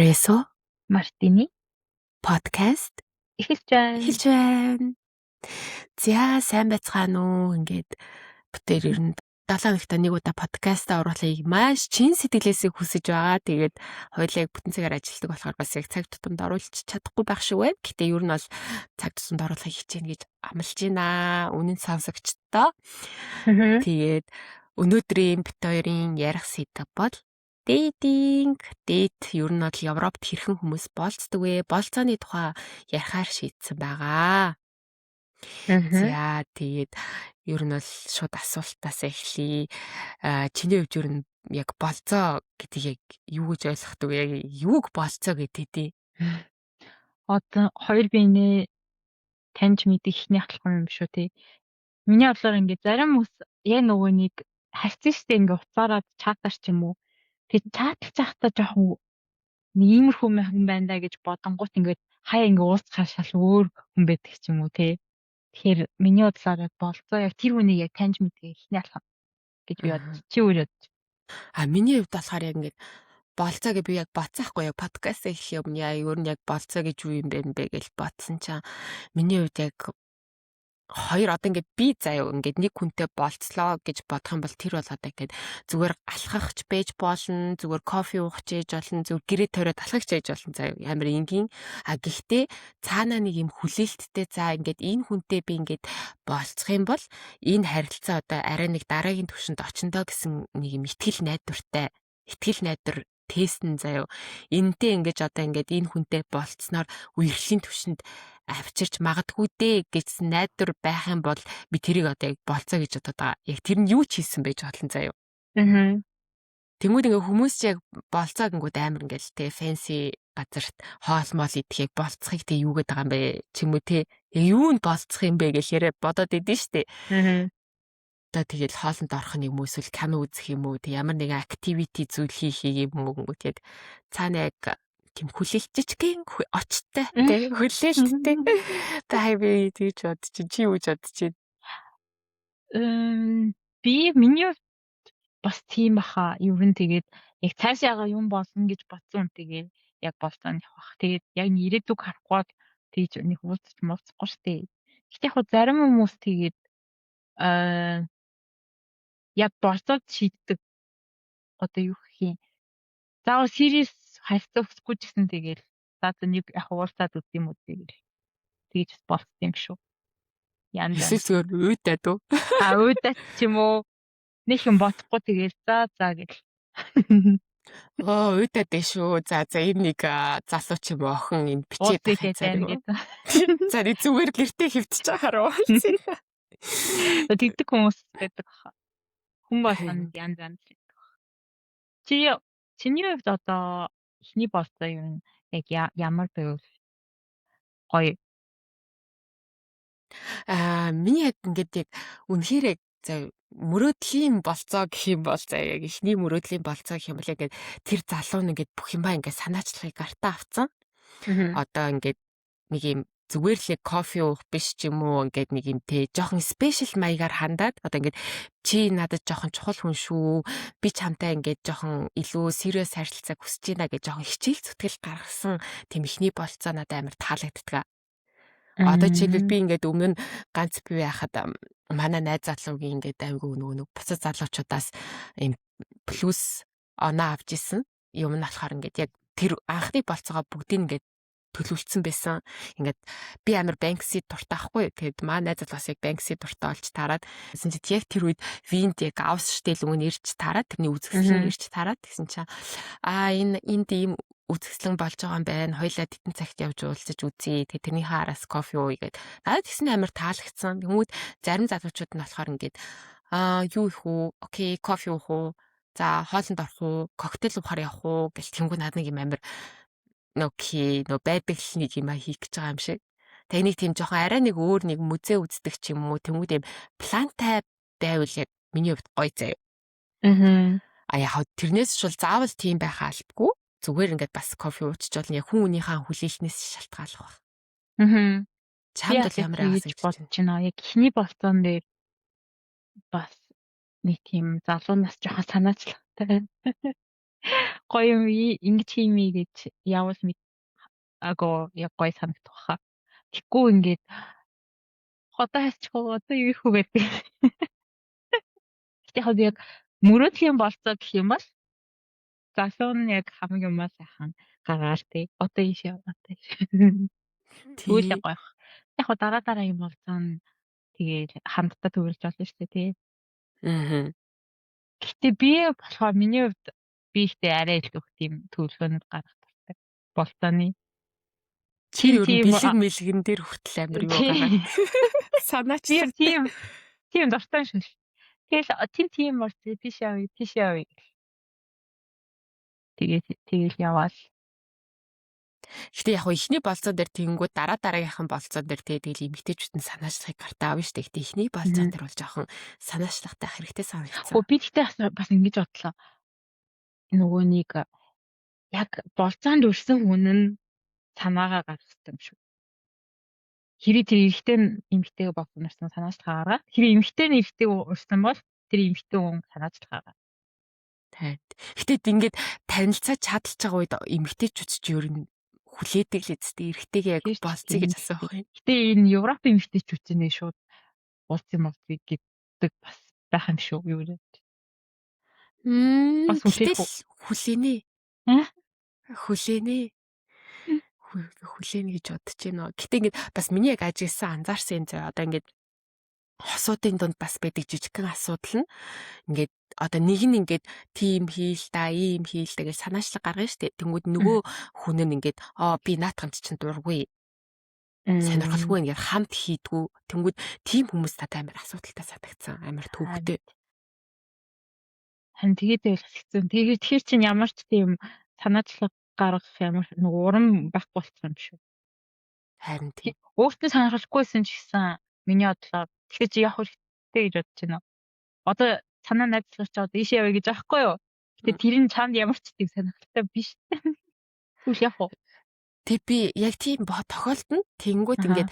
Espresso Мартини podcast эхэлж байна. хэлж байна. За сайн байцгаана уу? Ингээд бүтээр ер нь 7 хоногт нэг удаа подкаст оруулахыг маш чин сэтгэлээсээ хүсэж байгаа. Тэгээд хоёулаа бүтэн цагаар ажилладаг болохоор бас яг цаг тутамд оруулж чадахгүй байх шиг байна. Гэтэ ер нь бол цаг тутамд оруулахыг хичээнэ гэж амлаж байна. Үнэн сонсогчдоо. Тэгээд өнөөдрийн бит хоёрын ярих сэдв бол dating. Date ер нь бол Европт хэрхэн хүмүүс болцдог вэ? Болцооны тухай ярихаар шийдсэн байгаа. За тэгээд ер нь бол шууд асуултаас эхлэе. Чиний хувьд ер нь яг болцоо гэдгийг яг юу гэж ойлгохдаг вэ? Яг юуг болцоо гэдэг вэ? Одоо хоёр биенээ таньж мэдэх ихний ахлах юм шүү тий. Миний бодлоор ингээд зарим хүмүүс яг нөгөө нэг харьцсан штеп ингээд уцаараад чатаар ч юм уу. Тэг чатлж байхдаа жоохон нэг иймэрхүү хүн байна да гэж бодонгууд ингээд хаяа ингээд уулзахаар шал өөр хүн байдаг ч юм уу тий. Тэгэхээр миний бодлоор болцоо яг тэр хүнийг яг таньж мэдэх ихний алхам гэж би бодчих. Чи өөрөө миний хувьд болохоор яг ингээд болцоо гэж би яг бодсаахгүй яг подкаст хийх юм яа ер нь яг болцоо гэж юу юм бэ гэж бодсон чинь миний хувьд яг хоёр одоо ингээд би заяа ингээд нэг хүнтэй болцлоо гэж бодох юм бол тэр бол одоо ингээд зүгээр алхахч байж болно, зүгээр кофе уух ч ээж болно, зүгээр гэрээ тойроод алхахч ээж болно заяа амар энгийн. Гэхдээ цаанаа нэг юм хүлээлттэй за ингээд энэ хүнтэй би ингээд болцох юм бол энэ харилцаа одоо арай нэг дараагийн түвшинд очиндоо гэсэн нэг юм ихтгэл найдвар тестэн заяа. Энтэй ингэж одоо ингээд энэ хүнтэй болцсноор үерхлийн түвшинд авчирч магадгүй дээ гэж найдвар байх юм бол би тэрийг одоо яг болцоо гэж бодоод байгаа. Яг тэр нь юу ч хийсэн байж болно заяа. Тэнгүүд ингээ хүмүүс ч яг болцоо гингүүд амар ингээл те фэнси газарт хоол мол идэх яг болцохыг те юу гэдэг юм бэ ч юм уу те юунд болцох юм бэ гэж яриа бодоод идэв штэ. Одоо тэгэл хоолнд орох нэг юм эсвэл кино үзэх юм уу те ямар нэгэн activity зүйл хийх юм уу гингүүд яг цаана яг тийм хүлээлтчгэн очтой те хүлээлттэй тай би тэгж бодож чи юу гэж бодож байна. Би миний бас тийм баха. Ер нь тэгээд яг цаашаага юм болно гэж бодсон үнтэйгээ яг болцооны бах. Тэгээд яг ирээдүг харахгүй тэгж нэг уулзч муулзахгүй штэ. Гэтэ яг зарим хүмүүс тэгээд яг болцоод шийддэг. Одоо юу гэх юм. Заавал serious харьцаа өгсөхгүй ч гэсэн тэгээд за нэг яг уулзаад үт юм уу тэгээд тэгж болцсон юм шүү. Яан зүгээр ууйтаад уу? Ууйтаад ч юм уу. Нэг юм бодохгүй тэгээд за гэл. Ууйтаад дээ шүү. За энэ нэг залуу ч юм охин энэ бичээд байгаа. За зүгээр гэртээ хөвтөж байгаараа. Тэгдэг хүмүүс байдаг хаа. Хүн болгонд янз байдаг. Чиний хувьд одоо ихний болцоо юу яг ямар байв? Гоё. Миний яг ингээд яг үнэхээр яг мөрөөдлийн болцоо гэх юм бол заяа яг ихний мөрөөдлийн болцоо гэх юм бол яг тэр залуу нь ингээд бүх юмаа ингээд санаачлахыг гартаа авцсан. Одоо ингээд нэг юм зүгээр л кофе уух биш ч юм уу ингээд нэг юм те жоохон спешиал маягаар хандаад одоо ингээд чи надад жоохон чухал хүн шүү би чамтай ингээд жоохон илүү serious харилцааг хүсэж байна гэж жоохон хичээл зүтгэл гаргасан тийм ихний болцоо надад амар таалагддаг. Одоо жишээлбэл би ингээд өмнө нь ганц бие байхад манай найз залуугийн ингээд айгүй нөгөө бусад залуучуудаас юм плюс оноо авч исэн юм нь болохоор ингээд яг тэр анхны болцоогоо бүгдийг ингээд төлөвлөсөн байсан. Ингээд би амар Banksy дуртай ахгүй. Тэгэд манай найз бас яг Banksy дуртай болж таарад. Гэсэн чи яг тэр үед Винд яг авс штэл өнгө ирж таарад. Тэрний үзэсгэлэн ирж таарад. Тэгсэн чи энд ийм үзэсгэлэн болж байгаа юм байна. Хоёлаа тэтэн цагт явж уулзаж үзье. Тэгээ тэрнийхээ араас кофе ууя гэд. Надад тэгсэн амар таалагдсан. Тэнгүүд зарим залуучууд нь болохоор ингээд юу их үү? Окей, кофе уух уу? За хоолнд орох уу? Коктейл уухаар явах уу? Гэл тэнгүүд надад нэг юм амар байдаг л нэг юм хийх гэж байгаа юм шиг. Тэгээ нэг тийм жоохон арай нэг өөр нэг музей үздэг ч юм уу тэмүүдэм плантай байвал яг миний хувьд гоё заяа. Яг тэрнээс шул заавал тийм байх албагүй. Зүгээр ингээд бас кофе уучих жол яг хүн хүнийхээ хүлээлтнээс шалтгаалах баг. Чамд бол ямар агаас бодож байна. Яг ихний болцоон дээр бас нэг тийм залуунаас жоохон санаачлахтай. гоё юм ингэж хиймээ гэж явал яг гоё санагдах баха. Тэггүй ингээд одоо хайчих уу одоо юу их үү гэдэг. Гэтэ яг мөрөөдлийн болцоо гэх юм бол залуу нь яг хамгийн юмаа сайхан гаргаал тий. Одоо ийш яв одоо ийш. Тэгвэл яг Тий. гоё. Яг хоо дараагийн болцоо нь тэгээд хамтдаа төвлөрч болно шүү дээ тий. Аа. Гэтэ би болохоор миний хувьд би ихтэй арай илүү их тийм төлөвлөгөөнөд гаргах хэрэгтэй. Болцооны Чи тим ер нь тим бэлэг мэлгэн дээр хүртэл амар юу гаргаад тий. Би санаачлах. тийм дуртай шүү. Тэгэл тим бол тийш явъя тийш явъя. Тэгээд яваал. Гэтэ яг хөө ихний болцоо дээр тэгэнгүүт дараагийнхын болцоо дээр тэгэл эмгтээчүүд нь санаачлахыг гартаа авна шүү дээ. Гэтэ ихний болцоон дээр бол жоохон санаачлахтай хэрэгтэй Хөө санагдсан. би тэгтээ бас ингэж бодлоо. Нөгөө нэг яг болцоонд өрсөн хүн нь санаагаа гаргасан юм шүү. Хэрэг тэр эрэгтэй эмэгтэйг болсон нарсан санаачлахаа гаргаад хэрэг эмэгтэй нь эрэгтэйг урьсан бол тэр эмэгтэй хүн санаачлахаа гаргаад. Тайд. Гэтэ ингээд танилцаад чадалж байгаа үед эмгтээчүүд ч ер нь хүлээдэг л эцтэй эрэгтэйгээ яг болцъё гэж асуух юм. Гэтэ энэ Европ эмэгтэйчүүд чинь шууд болцсон гэдэг бас байх юм шүү юу вэ? Бас Гэтэл хүлээх үү? хүлээнэ. Аа? Хүлээнэ. Хүлээнэ гэж бодож байна. Гэтэ ингээд бас миний яг ажигласан анзаарсан юм зөө. Одоо ингээд хосуудын дунд бас байдаг жижигхэн асуудал нь ингээд одоо нэг нь ингээд тийм хийл та ийм хийлтэй гэж санаачлаг гаргана штэ. Тэнгүүд нөгөө хүн нь ингээд би наатамд чинь дургүй. Сонирхолгүй ингээд хамт хийдгүү. Тэнгүүд тийм хүмүүс надад амар асуудалтай санагдсан. Амар төвөгтэй. Харин тэгээд байл хэцүү. Тэгэхээр чинь ямар ч тийм санаачлаг гаргах ямар нэг урам байхгүй болчихсон юм шүү. Харин тийм. Өөртөө сонирхолгүйсэн ч гэсэн миний бодлоор тэгэхээр чи явах хэрэгтэй гэж бодож байна. Одоо санаа найзлах чи одоо ийш явъя гэж аахгүй юу? Гэтэ тэр нь чанд ямар ч тийм сонирхолтой биш. Түл явах уу? Тэг би яг тийм тохиолдолд тэнгүүд ингээд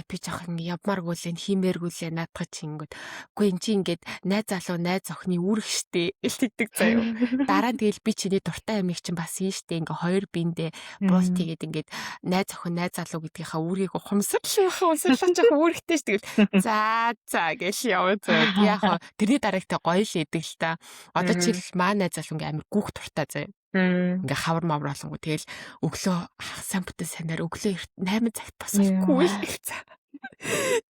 би жоохон явмааргүй л хиймээргүй л наадах чи ингээд үгүй эн чи ингээд найз залуу найз охины үүрэг штэ илтгэдэг заяа. Дараа нь тэгэл би чиний дуртай амиг чинь бас ий штэ ингээ хоёр биендээ буус тэгээд ингээд найз охин найз залуу гэдгийнхаа үүргийг ухамсарлах жоохон үүрэгтэй ш тэгэл за гэж яваа заяа. Яг тэрний дараагтай гоё л идэг л та. Одоо чил маа найз залуу ингээ амар гүөх дуртай заяа. Ингээ хавар мавар болонгоо тэгэл өглөө сайн бүтэн санаар өглөө 8 цагт босохгүй л хэлцээ.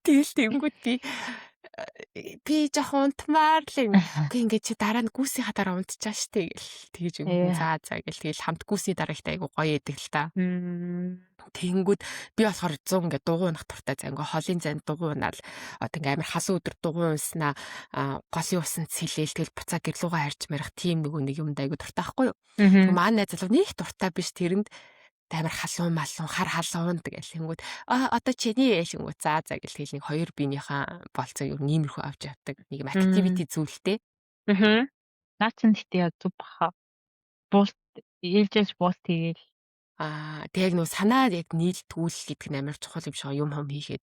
Тэгэл тэнгүүд би жоохон унтмаар л юм. Үгүй ингээ чи дараа нь гүүсийнхаа дараа унтчаа штэ гэл тэгэж юм. За гэл тэгэл хамт гүүсний дараагтай айгу гоё идэг л та. Тэнгүүд би болохоор 100 ингээ дугуй унах туртай за ингээ холын занд дугуй унаал одоо ингээ амар халуун өдөр дугуй унснаа голын усанд сэлээл тэгэл буцаа гэрлүүгээ харж марих тийм нэг юмд айгу дуртай байхгүй юу. Тэг маа найз залуу нэг дуртай биш тэрэнд амар халуун малуун хар халуун тэгэл тэнгүүд одоо чиний ялангууд за гэл тэгэл нэг хоёр биенийхээ болцоо юу иймэрхүү авч явдаг нэг юм activity зүйлтэй. Наад чинь тэгтээ зүг баха. Буулт ээлжээс буулт хийгээл Тэг яг нөө санаа яг нийлтгүүл гэдэг нь амар чухал юм шиг юм хийхэд.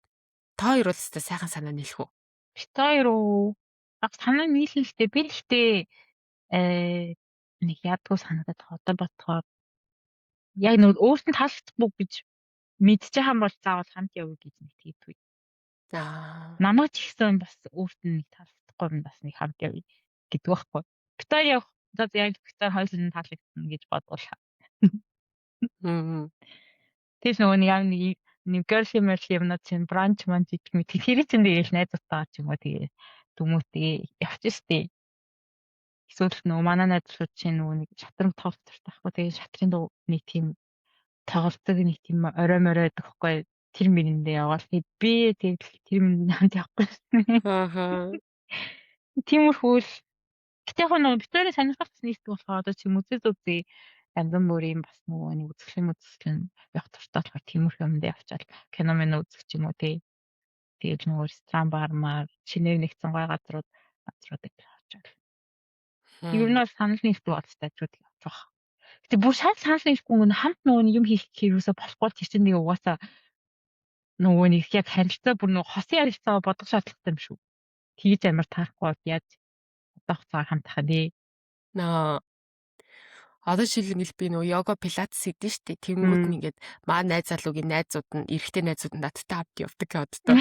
Та хоёр бол өстой сайхан санаа нийлэх үү? Бит хоёр уу? Санаа нийлэлтэй би гэхдээ нэг ядгүй санагдаад одоо бодохоор яг нэг өөртөө таалагдахгүй гэж мэдчихээн бол заавал хамт явъя гэж нэг тэгдэггүй. Намайг ч ихсэн бас өөртөө нэг таалагдахгүй юм бас нэг хамт явъя гэдэг байхгүй. Бит хоёр яг бит хоёр хоёулын таалагдана гэж бодвол. Тэс нөгөө нэг girl юмнууд чинь бранч манж гэх мэт тэр чинь тэгэл найзтайгаа ч юм уу тэгээ дүмүүтэй явчихстэй. Эсвэл нөгөө манай найзууд чинь нөгөө нэг шатран тоглолт таахгүй тэгээ шатрын дуу нэг тийм тоглолтог нэг тийм орой морой гэхгүй тэр мэрэндээ яваал би тэгэл тэр мэрэнд хамт явахгүй. Тиймэрхүү л гэтээ яг нөгөө бит хоёрын сонирхолтой нийлдэг болохоор одоо чи үзээ янзан бүрийн бас нөгөө нэг үзэсгэлэн явах туртай болохоор тиймэрхүү юмдаа явчаал кино мэн үзэх ч юм уу тэгэл нөгөө ресторан бармаар шинээр нэгдсэн гой газруудыг очоод. Ер нь бол санал нийлдэг болцтой ч үгүй явах. Гэтэ бүр санал нийлэхгүй нэг хамт нөгөө юм хийх хэрэгсээ болохгүй тэр чинь нэг угаасаа нөгөө нэг яг харилцаа бүр нөгөө хосын харилцаа бодох шаардлагатай юм шүү. Тэгж амар таарахгүй яаж одоо хуцаар хамтах нэ. Одоо жишээлбэл би нөгөө йога пилатес хийдэж штэ. Тэнгүүд нь ингээд маа найз залуугийн найзууд нь эрэгтэй найзууд нь надтай авд явдаг одоо.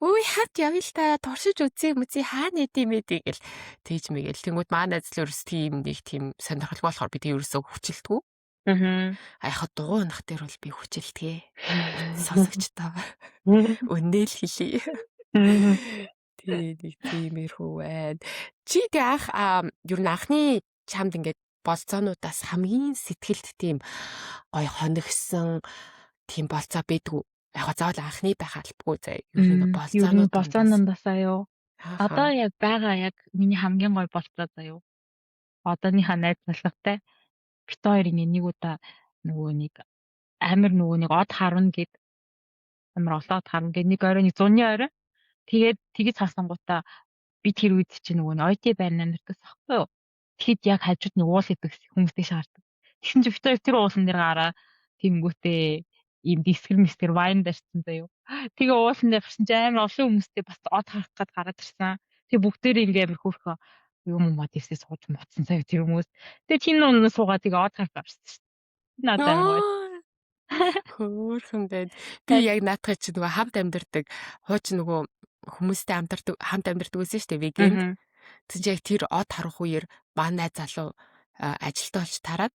Үй хат явъя л та туршиж үзье мүзий хаана идэм ээ гэл тэгж мэгэл. Тэнгүүд маа найз л ерөөс тийм нэг тийм сонирхолтой болохоор би тэг ерөөсөө хүчилдэггүй. Яхад дугуй нах дээр бол би хүчилдэгэ. Сонсогчтой. Үнээл хэлий. Тий, нэг тиймэрхүү байна. Чи тэг ер нь анхны чамд ингээд болцоонуудаас хамгийн сэтгэлд тийм гоё хоногсон тийм болцоо байдгүй. Яг заавал анхны байх албагүй заа. Ер нь болцоонууд болцоонондасаа юу. Одоо яг байгаа яг миний хамгийн гоё болцоо заа юу. Одооныхаа найз залгатай бит хоёрын нэг удаа нөгөө нэг амир нөгөө нэг од харна гэд амир олоод харна гэд нэг орой нэг зуны орой тэгээд цаасангуудаа би тэр үед чинь нөгөө нэг ойти байрны амьдтаас ахгүй юу. Тэгэхэд яг хажууд нэг уул идэг хүмүүстэй шаардаг. Тэгсэн чинь бит хоёр тэр уулан дээр гараа тэнгүүтээ ийм дискэр вайн дэрсэн заяа. Тэгээ уулан дээр гарсан чинь амар олон хүмүүстэй бас од харах гээд гараад ирсэн. Тэгээ бүгдээрээ ингээ амар хөөрхөө юм мод ирсээ сууж моцсон заяа тэр хүмүүс. Тэгээ тийм нүнээ суугаад тэгээ од харах гарсан шүү дээ. Надад гоё. Хөөрхөн байд. Би яг наатах чи нөгөө хамт амьдардаг хууч нөгөө хүмүүстэй хамт амьдардаг байсан шүү дээ вегенд. Тэгж яг тэр од харах үеэр манай залуу ажилтаа олж тараад.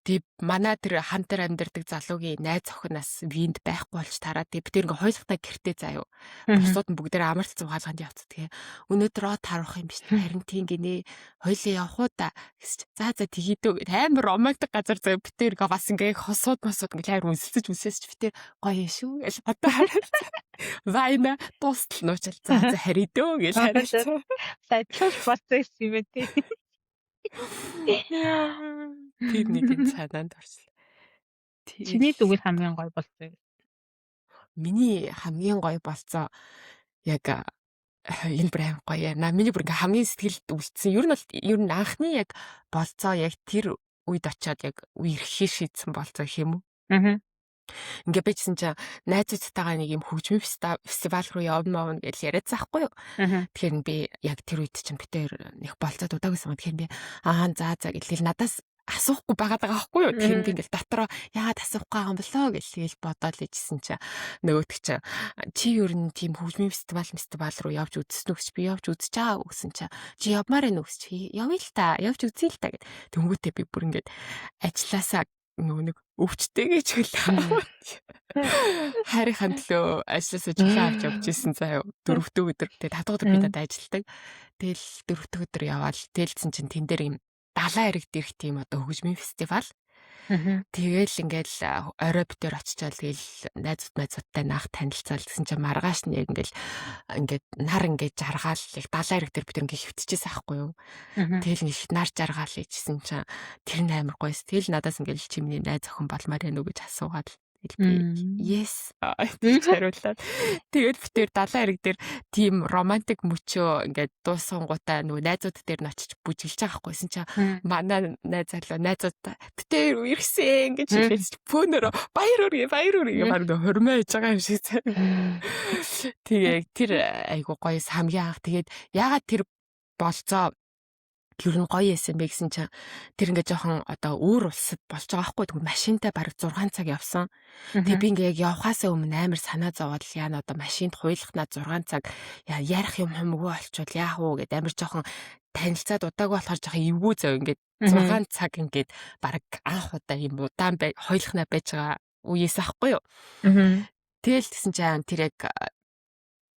Тэг манай тэр хамт дээр амьдардаг залуугийн найз охиноос винд байхгүй болж тараад тэг бид ингээ хойлохтой гэртээ заяа. Бусдууд нь бүгдээ амралт зугаалганд явц. Тэгээ өнөөдөр од харах юм биш харин тийм гинэ. Хойлоо явах уу та гэсч за тгийдөө гэд амар романтик газар заяа бид тэр бас ингээ хосууд ингээ амар үнсэлж бид тэр гоё шүү гэж одоо хараад. Вайна дуустал нуучил за харидөө гэж хараад. Сайтлж болцсон юм бэ тий. Тэр нэг юм санаанд орсон. Чиний зүгэл хамгийн гоё болцоо. Миний хамгийн гоё болцоо яг энэ бүр аим гоё яа. Миний бүр ингээ хамгийн сэтгэлд үлдсэн. Ер нь анхны яг болцоо яг тэр үед очиод яг үерхээ шийдсэн болцоо гэх юм уу? Ингээ бичсэн чинь найзуудтайгаа нэг юм хөгжмийн фестивал руу явна гэж яриад заахгүй юу. Тэгэхээр би яг тэр үед чинь битээр нэг болцоод удаагүйсэн. Тэгэхээр би за гэлээ надаас асуухгүй байгаад байгаа байхгүй юу. Тэгэхээр би ингээл дотроо яагаад асуухгүй байгаа юм болоо гэж тэгэл бодоод л ижсэн чинь нөгөөтг чинь чи ер нь тийм хөгжмийн фестивал руу явж үзсэн үү гэж би явж үзэж байгаа гэсэн чинь чи явмаар байна уу гэж явъя л та явж үзье л та гэд. Тэнгүүтээ би бүр ингээд ажилласаа нөгөө нэг өвчтэй гэж хэлээ. Харийнхаа төлөө ажилласаа жилээ авч явж исэн заяа. 4 өдөр тэгээ 5 өдөр би надад ажилдаг. Тэгэл 4 өдөр яваал тэлсэн чинь тэн дээр юм далайн эрэгт ирэх тийм одоо хөгжмийн фестивал. Тэгэл ингээл орой битээр очичаал тэгэл найзуудтай наах танилцаал гэсэн чинь маргааш нь яг ингээд нар ингээд жаргаал яг далайн эрэг дээр бид ингээд хөвтчихсэн аахгүй юу. Тэгэл нэг нар жаргаал ичсэн чинь тэр нь амар гойс. Тэгэл надаас ингээд чимний найз охин болмаар байна уу гэж асуугаад yes гэж хариуллаа. Тэгээд битээр далайн эрэг дээр тийм романтик мөчөө ингээд дуусангуудаа нөгөө найзууд дээр нь очиж бүжиглж байгаа хэрэггүйсэн чинь манай найзууд битээр үерхсэн гэж хэлсэн фөнөөр баяр үргээ баг хормоо хийж байгаа юм шиг. Тэгээ тэр айгу гоё хамгийн анх тэгээд ягаад тэр болцоо ер нь гоё байсан бэ гэсэн чинь тэр ингээ жоохон одоо өөр улсад болж байгаа байхгүй тэгвэл машинтай бараг 6 цаг явсан. Тэгээ би ингээ яг явхаасаа өмнө амар санаа зовоод яа н одоо машинд хуйлахнаа 6 цаг ярих юм хэмгүй болчвол яах вэ гэд амар жоохон танилцаад удаагүй болохоор жоохон эвгүй зав ингээд 6 цаг ингээд бараг анх удаа юм удаан хойлохнаа байж байгаа үеэс ахгүй юу. Тэгэл тэгсэн чинь тэр яг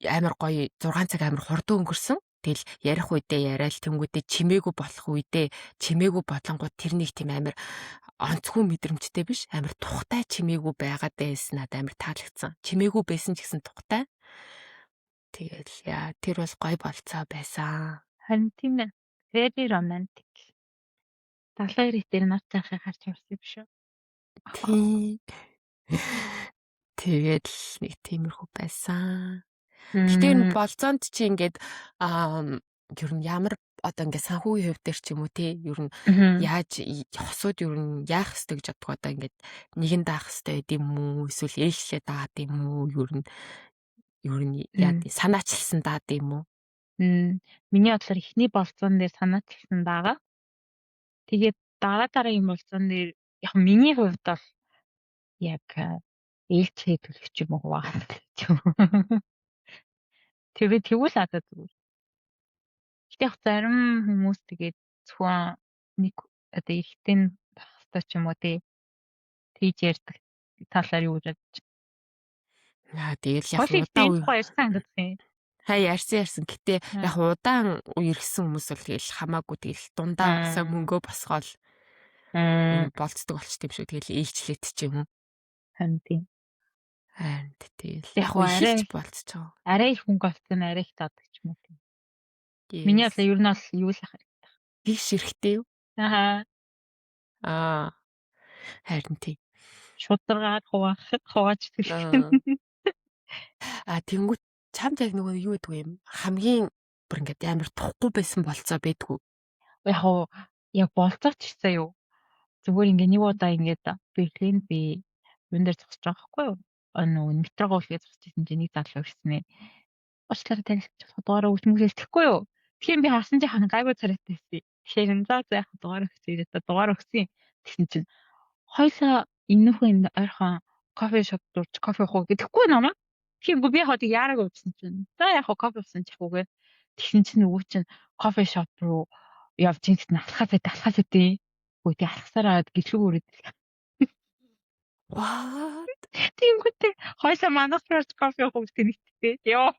амар гоё 6 цаг амар хурдан өнгөрсөн. Тэгэл ярих үедээ яриад тэнгүүдээ чимээгүй болох үедээ чимээгүй болонгууд тэр нэг тийм амар онцгүй мэдрэмжтэй биш амар тухтай чимээгүй байгаад байсан надад амар таалагдсан. Чимээгүй байсан ч гэсэн тухтай. Тэгэл тэр бол гоё болцоо байсан. Харин тийм ээ. Very romantic. Далайн эрэг дээр нар цаахыг харж явсан биш үү? Тий. Тэгээд нэг тиймэрхүү байсан. Гэтэ энэ болцоонд чи ингээд ер нь ямар одоо ингээд санхүүгийн хувь дээр ч юм уу тий ер нь яаж хосууд ер нь яах ёстой гэж боддог одоо ингээд нэгэн даах ёстой гэдэм үү эсвэл ээлжлээ даад юм уу ер нь яа санаачилсан даад юм уу? Миний бодлоор эхний болцоон дээр санаачилсан даага. Тэгээд дараагийн болцоон дээр яг миний хувьд бол яг ээлжээ төлөх юм уу хуваах юм. Тэгвэл одоо зүгээр. Гэтэ яг зарим хүмүүс тэгээд зөвхөн нэг одоо ихтэй нь байх хэрэгтэй ч юм уу тийж ярьдаг талаар юу гэж бодож. Тэгэл яг Хойлыг удаан үе дэнхгүй ярьсан гэдэг юм. ярьсан. Гэтэ яг удаан үерхсэн хүмүүс бол тэгэл хамаагүй тэгэл дундаа сайн мөнгөө босгоол болцдог болчтой юм шүү. Тэгэл ээлжлээд ч юм уу. Харин тийм. Тэгэл Яг ихэлж болцож байгаа. Арай их мөнгө олцсон арай их таадаг ч юм уу тийм. Миний бол ер нь бол юу л ахах. Тийш эрэхтэй юу? Харин тийм. Шударгаар хувааж төлөх. Тэнгүүт чамд яг нөгөө юу гэдэг юм? Хамгийн бүр ингээд амар тухгүй байсан болцоо байдгүй. Яг болцооч гэсэн юу? Зүгээр ингээ нэг удаа ингээд Берлинд би юун дээр зогсож байгаа байхгүй юу? Нөгөө метрогоо үлгээ зогсож байсан чинь нэг залуу ирсэн ээ. Уучлаарай танилцж дугаараа өгсмөглөө тэхгүй юу? Тэгэхээр би харсан чинь гайгүй царайтай байсан. Тэгэхээр за яг дугаараа өгсөе. Дугаараа өгсөн. Тэгсэн чинь хоёлаа энэхүү энэ ойрхон кофе шоп дурж кофе уух гэдэхгүй намайг. Тэгэхээр би хаад яараг уусан чинь. За яг кофе уусан чихгүйгээ. Тэгсэн чинь нөгөө чинь кофе шоп руу явж ингэсэн алхахаас үгүй тий алхасараа гэлгүй өрөөд. What? Тэнгүүтээ хоёлаа манайх руу кофе уух гэнэтэй. Йоо.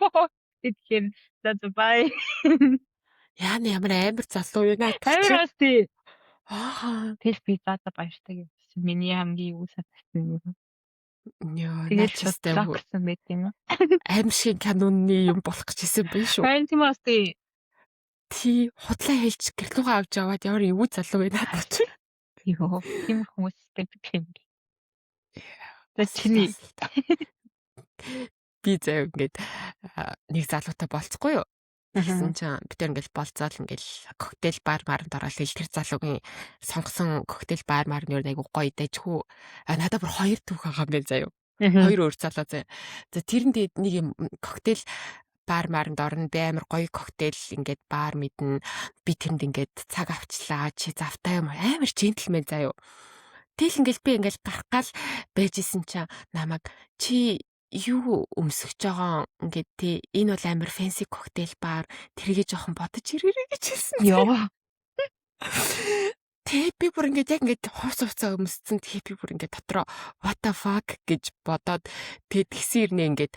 Тэгэхээр за бай. Яа ямар амар залуу юу наа. Амираас тий. Тэгэл би за баяртай гэсэн. Миний хамгийн юу санагдсан юм. Тэгээд шутлагдсан байт юм. Аим шиг канонны юм болох гэжсэн байх шүү. Харин тийм бас тий худлаа хэлж гэрлүүгээ авч яваад ямар эвгүй залуу байна гэж. Йоо, тийм хүмүүс байдаг юм. Чиний би заяа ингээд нэг залуутай болцохгүй юу? Тэгсэн чинь бид ингээд болцоод ингээд коктейл бар маранд ороод тэр залуугийн сонгосон коктейл бар мар нь айгу гоё дайжгүй. Надад бүр 2 түүх байгаа юм байна заяа. 2 өөр залуу заяа. За тэрэнд нэг юм коктейл бар маранд орно би амар гоё коктейл ингээд бар мэднэ. Би тэрэнд ингээд цаг авчлаа. Чи завтай юм амар джентльмен заяа. Тэгэл ингээд би ингээд гарах гал байжсэн чинь намайг чи юу өмсөж байгаа ингээд тий энэ бол амар фэнси коктейл бар тэргээ жоохон бодож ирээрэй гэж хэлсэн. Яа. Тэг би бүр ингээд яг ингээд хувц хувцаа өмссөн. Тэгээ би бүр ингээд дотроо what the fuck гэж бодоод тэгээд гисэн ирнэ ингээд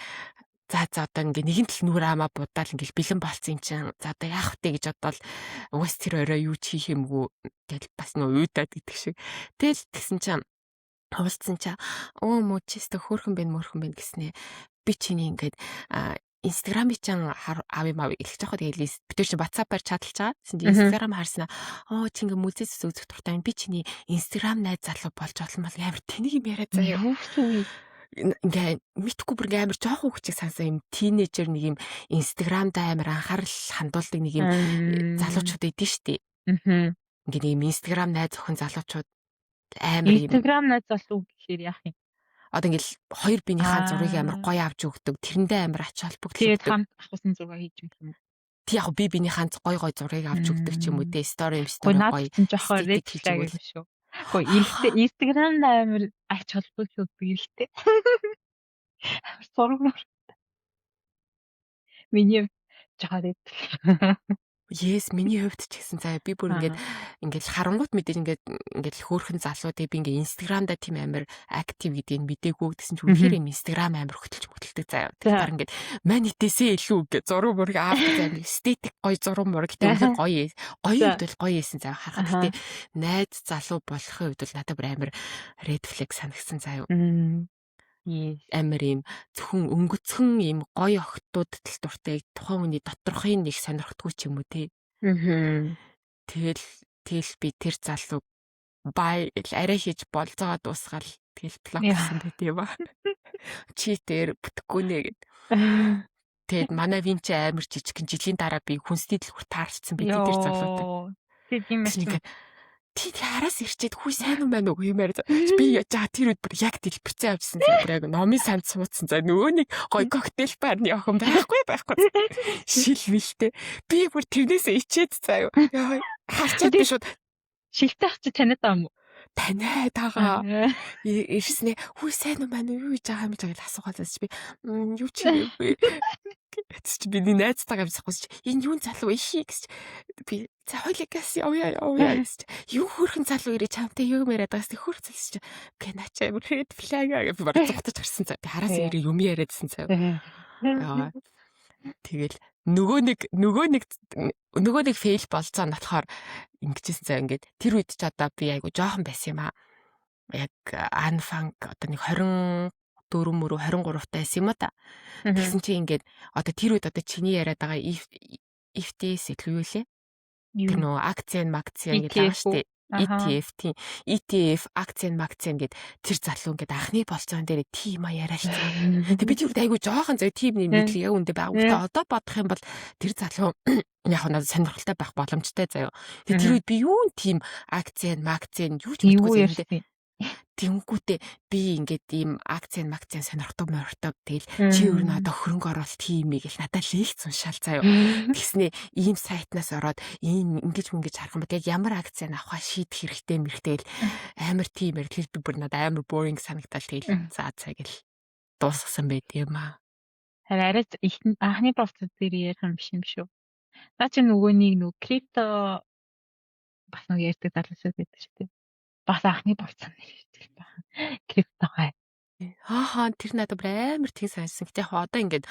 за одоо ингээ нэгэн тал нүрэ амаа будаал ингээл бэлэн болцсон юм чинь за одоо яах вэ гэж бодвол угаас тэр орой юу ч хийх юмгүй тэгэл бас нөө уйдаад гэдэг шиг тэгэл тэгсэн чинь уулцсан чинь муу чистэ хөөрхөн байна гэснээ би чиний ингээд инстаграмыг чинь аав юм хэлж байгаа тэгэл бид тэр чинь ватсапаар чаталж байгаа инстаграм харснаа чи ингээ мүлзээс үзэх дуртай би чиний инстаграм найз залуу болж болно бол амар тэнийг юм яриад заяа ингээ мэдхгүй бүр амар жоохон хүчиг сансан юм тинейжер нэг юм инстаграмд амар анхаарал хандуулдаг нэг юм залуучууд идэв штэ. Ингээ нэг юм инстаграм найз охин залуучууд амар юм. Инстаграм найз залуу гэхээр яах юм? Одоо ингээл хоёр биенийхээ зургийг амар гоё авч өгдөг. Тэрэндээ амар ач холбогдол. Тэгээд хамт авсан зураг хийж өгөх юм. Тэг яг биенийхээ гоё зургийг авч өгдөг ч юм уу те стори гоё. Гоё жоохон ред хийж өгөх юм шүү. Гэхдээ инстаграм амар ач холбогдол өгдөг л те. Зураг миний жаад Yes, миний хувьд ч гэсэн заяа би бүр ингээд харангуут мэдээж ингээд хөөрхөн залуу тэг би ингээд инстаграмда тийм амар актив гэдгийг мдээгүй гэсэн чи үнэхээр юм инстаграм амар хөтөлж мөтөлдөг заяа. Тэгэхээр ингээд манитээсээ илүү гэж зураг мөрөг аавд амар эстетик гоё зураг мөрөг гэдэг гоё хувьд гоё ийсэн заяа харахад гэтээ найз залуу болохын хувьд бол надад бүр амар red flag санагдсан заяа. Амар юм зөвхөн өнгөцхөн юм гоё охтуудад л дуртай тухайн хүний доторхын нэг сонирхдгүй ч юм уу те. Тэгэл би тэр залуу бай арай хийж болцоо дуусгаал тэгэл блок хийсэн байт юм аа. Чи тэр бүтэхгүй нэ гэд. Тэгэд манай винч амар жижигхэн жилийн дараа би хүнсний дэлгүүр таарсан байт тэр залуутай. Тийм ээ. Тий хараас ирчээд хүй сайн уу байна уу юмар би жаа тэр үед бүр яг дэлбэрцээ авчихсан зүгээр яг номын санд суудсан за нөгөө нэг гоё коктейл барны охин байхгүй шил мэлтэй би бүр тэрнээсээ ичээд заяа харчаад би шууд Шилтэй ах чи таниад байгаа юм уу? Таниад байгаа. Ирснээ хүү сайн уу маань юу хийж байгаа юм гэж асуугаадаас би юу ч хийгээгүй. Гэвч би найзтайгаа бисахгүйч энэ юун залуу ихий гэж би за хойлогоос явъя гэж юу хөрхэн залуу ирээ чамтай юу яриад байгаас хөрх залж гэ начаа red flag гэж би бараг зугтаж гарсан цаа. Би хараас ирээ юм яриадсэн цаа. Яа. Тэгэл нөгөө нэг фейл болцоо болохоор ингэжсэн цаа ингээд тэр үед ч одоо би айгу жоохон байсан юм аа. Яг анфанк одоо нэг 24 мөрөө 23 таа байсан юм а та. Тэгсэн чи ингээд одоо тэр үед одоо чиний яриад байгаа FTS илүү юу лээ? Тэр нөгөө акцийн гэдэг байгаа шүү дээ. ETF тийм ETF акцийн гэд тэр залуу ингээд анхны болцоон дээр тим яриалцсан. Тэг би тэр айгу жоохон зөв тим нэг мэдлэг яг үндэ байгуултаа одоо бодох юм бол тэр залуу яг надад сонирхолтой байх боломжтой заяа. Тэг тэр үед би юу тим акцийн юу ч мэдгүй. Тэнгүүтээ би ингээд ийм акцийн сонирхдаг тэгэл чи өөр нь одоо хөрөнгө оруулалт хиймээ гэл надад лекц уншаал заяа. Тэгснээ ийм сайтнаас ороод ийм ингэж харах юм бол яг ямар акц авах шийдэх хэрэгтэй мэрэгтэй л амар тийм ярил би бүр надад амар boring санагдал тэгэл за гэл дуусгасан байт юм аа. Харин арай анхны болцод дээр ярих юм биш юм шүү. Наа чи нөгөө нэг крипто бас нөгөө ярьдаг залуусаа байдаг шүү дээ. Бас анхны болцоо нэр хэлдэг байна. Криптогой. Тэр надад амар тийм сансан. Гэтэ яг одоо ингээд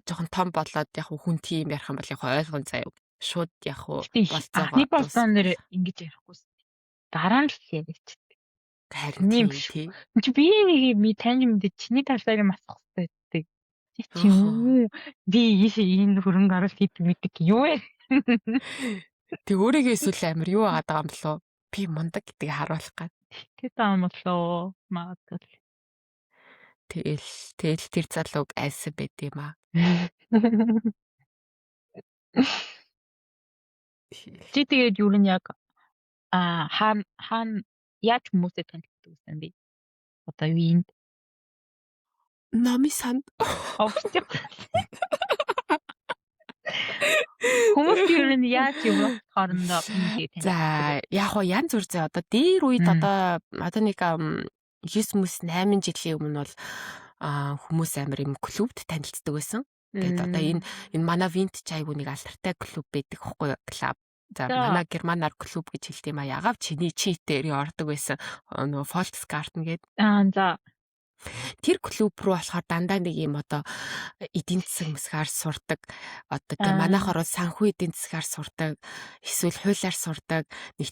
жоохон том болоод яг хүн тийм ярих юм бол яг ойлгон заяа. Шууд яг болцоо. Анхны болцоо нэр ингэж ярихгүй. Дараа нь л ярьчихдаг. Харин тийм. Чи би нэг таньж мэдээ чиний талаар юм асах хэрэгтэй байдаг. Тийм. Би энэ хөрөнгө оруулалт хийдэг мэддэг юу вэ? Тэг өөрийгөө эсвэл амар юу агаад байгаа юм болов? Би мундаг гэдгийг харуулах гад. Тэт аам болоо магадгүй. Тэгэл тэр залууг айсан байт юм аа. Чи тэгээд юу нь яг хаана яаж хүмүүстэй танилцдаг гэсэн бэ? Одоо юу юм? Номи санд. Хүмүүс юу нь яаж юм хоорондоо танилцдаг? За яг янз бүр зэ одоо дээр үед одоо нэг 9-8 жилийн өмнө бол хүмүүс амар юм клубд танилцдаг байсан. Тэгээд одоо энэ манай винт чайгуу нэг алдартай клуб байдаг хөхгүй клуб. За манай германаар клуб гэж хэлдэг юм а. Ягаад чиний читээр ордог байсан нөгөө Volksgarten гэдэг. За тэр клуб руу болохоор дандаа нэг юм одоо эдийн засаг мэсгаар сурдаг. Одоо тийм манайхаар санхүү эдийн засгаар сурдаг. Эсвэл хуулиар сурдаг. Нэг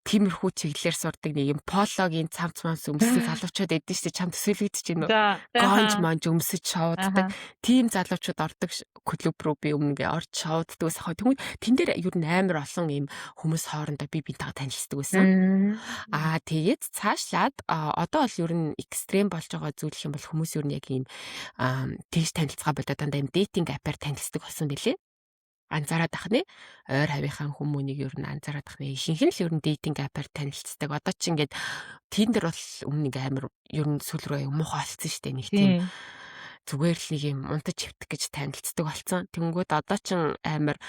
тиймэрхүү чиглэлээр сурдаг нэг юм пологийн цамц өмссөн залуучууд эдэн штэ чам төсөөлөгдөж байна уу? Гонж монж өмсөж шоуддаг. Тийм залуучууд ордог клуб руу би өмнө орж шоуддаг байсан. Тэгвэл тэн дээр ер нь амар олон юм хүмүүс хоорондоо бинтайгаа танилцдаг байсан. Тэгээд цаашлаад одоо бол ер нь экстрем болж байгаа зүйл юм бол хүмүүс ер нь яг ийм тэгж танилцгаа болоод дандаа юм дейтинг апаар танилцдаг болсон билээ. Анзаараад ахны ойр хавийнхаа хүмүүнийг ер нь анзаараад ахны ихэнх нь л ер нь дейтинг апаар танилцдаг. Одоо ч ингээд Tinder бол өмнө нэг амар ер нь сүүл рүү муухай болсон штэ нэг тийм зүгээр л нэг юм унтаж хөвтөх гэж танилцдаг болсон. Тэнгүүд одоо ч амар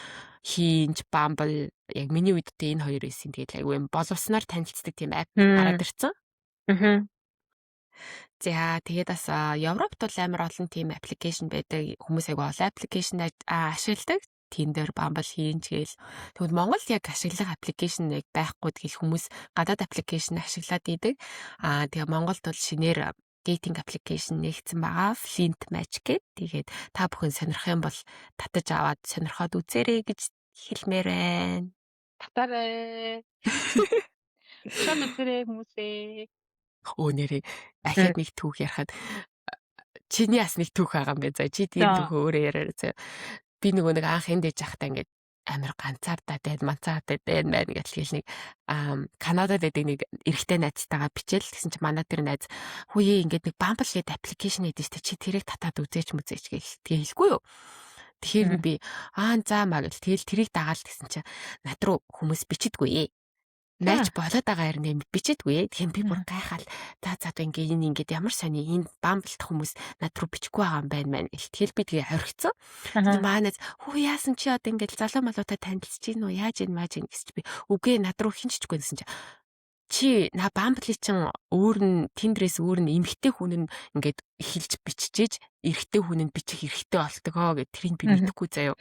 Hinge, Bumble яг миний үед энэ хоёр байсан. Тэгээд айгүй юм боловсноор танилцдаг тийм ап гараад ирсэн. За тэгээд бас Европт бол амар олон тийм аппликейшн байдаг. Хүмүүс айгүй олон аппликейшн ашигладаг. Tinder, Bumble, Hinge гээл. Тэгвэл Монгол яг ашиглах аппликейшн яг байхгүй гэл хүмүүс гадаад аппликейшн ашиглаад идэг. Тэгээ Монголд бол шинээр дейтинг аппликейшн нэгдсэн байгаа. Flint Match гэдэг. Тэгээд та бүхэн сонирх юм бол татаж аваад сонирхоод үзээрэй гэж хэлмээр байна. Татаарай. Шон үзээрэй хүмүүсээ. Нэрээ ахиад нэг түүх ярихад чиний бас нэг түүх байгаа юм байна. За чи тийм түүх өөрөө яриарай заа. Би нөгөө нэг анх энд ээж ахтаа ингээд амар ганцаардаа дээд манцаатай дээд байна гэж нэг Канадад байдаг нэг эрэгтэй найзтайгаа бичээл гэсэн чи манай тэр найз хөөе ингээд нэг Bumble гэдэг аппликейшн гэдэг чинь чи тэрийг татаад үзээч гэл тэгээ хэлгүй юу. Тэгэхээр би за маа гэл тэгэл тэрийг дагаал гэсэн чи над руу хүмүүс бичдэггүй. Найч За. болоод байгаа хэрнээ бичээдгүй. Тэгэхээр би бүр гайхаад за ингээ энэ ингээд ямар сони энэ бамблт хүмүүс над руу бичихгүй байгаа юм байна мэн. Тэгэхээр би тэгээ хоригцсон. Тэгээ маанаас хөө яасан чи одоо ингээд залуу малуутай танилцж гин үү? Яаж ин мааж ин гэсч би үгүй над руу хинччихгүй гэсэн чи на бамблий чин өөр нь тэндрээс өөр нь эмхтэй хүн нь ингээд эхэлж биччихэж эрэгтэй хүн нь бичих эрэгтэй болтгоо гэд тэрийг би мэдэхгүй заяа.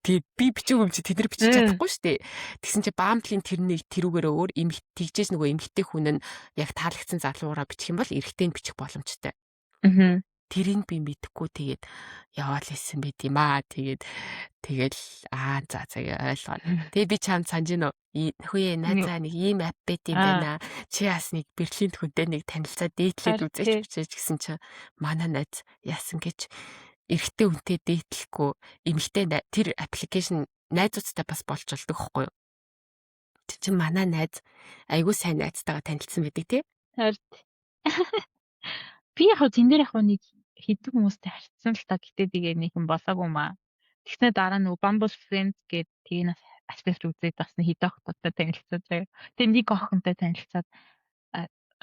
Тэгээд би бичээгүй юм чи тэд нар бичиж чадахгүй шүү дээ. Тэгсэн чи бамблын тэрүүгээрээ өөр тэгжээж нөгөө эмхтэй хүн нь яг таалагдсан залуугаараа бичих юм бол эрэгтэй нь бичих боломжтой. Тэрийг би мэдэхгүй тэгээд яваал хэлсэн байт юм аа. Тэгэл за ойлгоо. Тэгээ би чамд санаж гинөө. Нөхөө найзаа нэг ийм ап байт юм байна. Чи бас нэг Берлинд хүнтэй нэг танилцаад дээдлээд үзэж бичээж гисэн чи манай найз яасан гэж эрэгтэй хүнтэй дээдлэхгүй эмэгтэй тэр аппликейшн найзуудтай бас болж болдог байхгүй юу? Тэг чи манай найз айгуу сайн найзтайгаа танилцсан байдаг тий? Харин би яг тэн дээр яг нэг хэдэн хүмүүстэй харьцсан л та гэтээ тэгээ нэгэн болоогүй маа. Тэгснэ дараа нь Bumble Friends гэдэг тгийнээс аспект үзээд бас нэг хэдэн охинтой танилцсан заяа. Тэгээ нэг охинтой танилцаад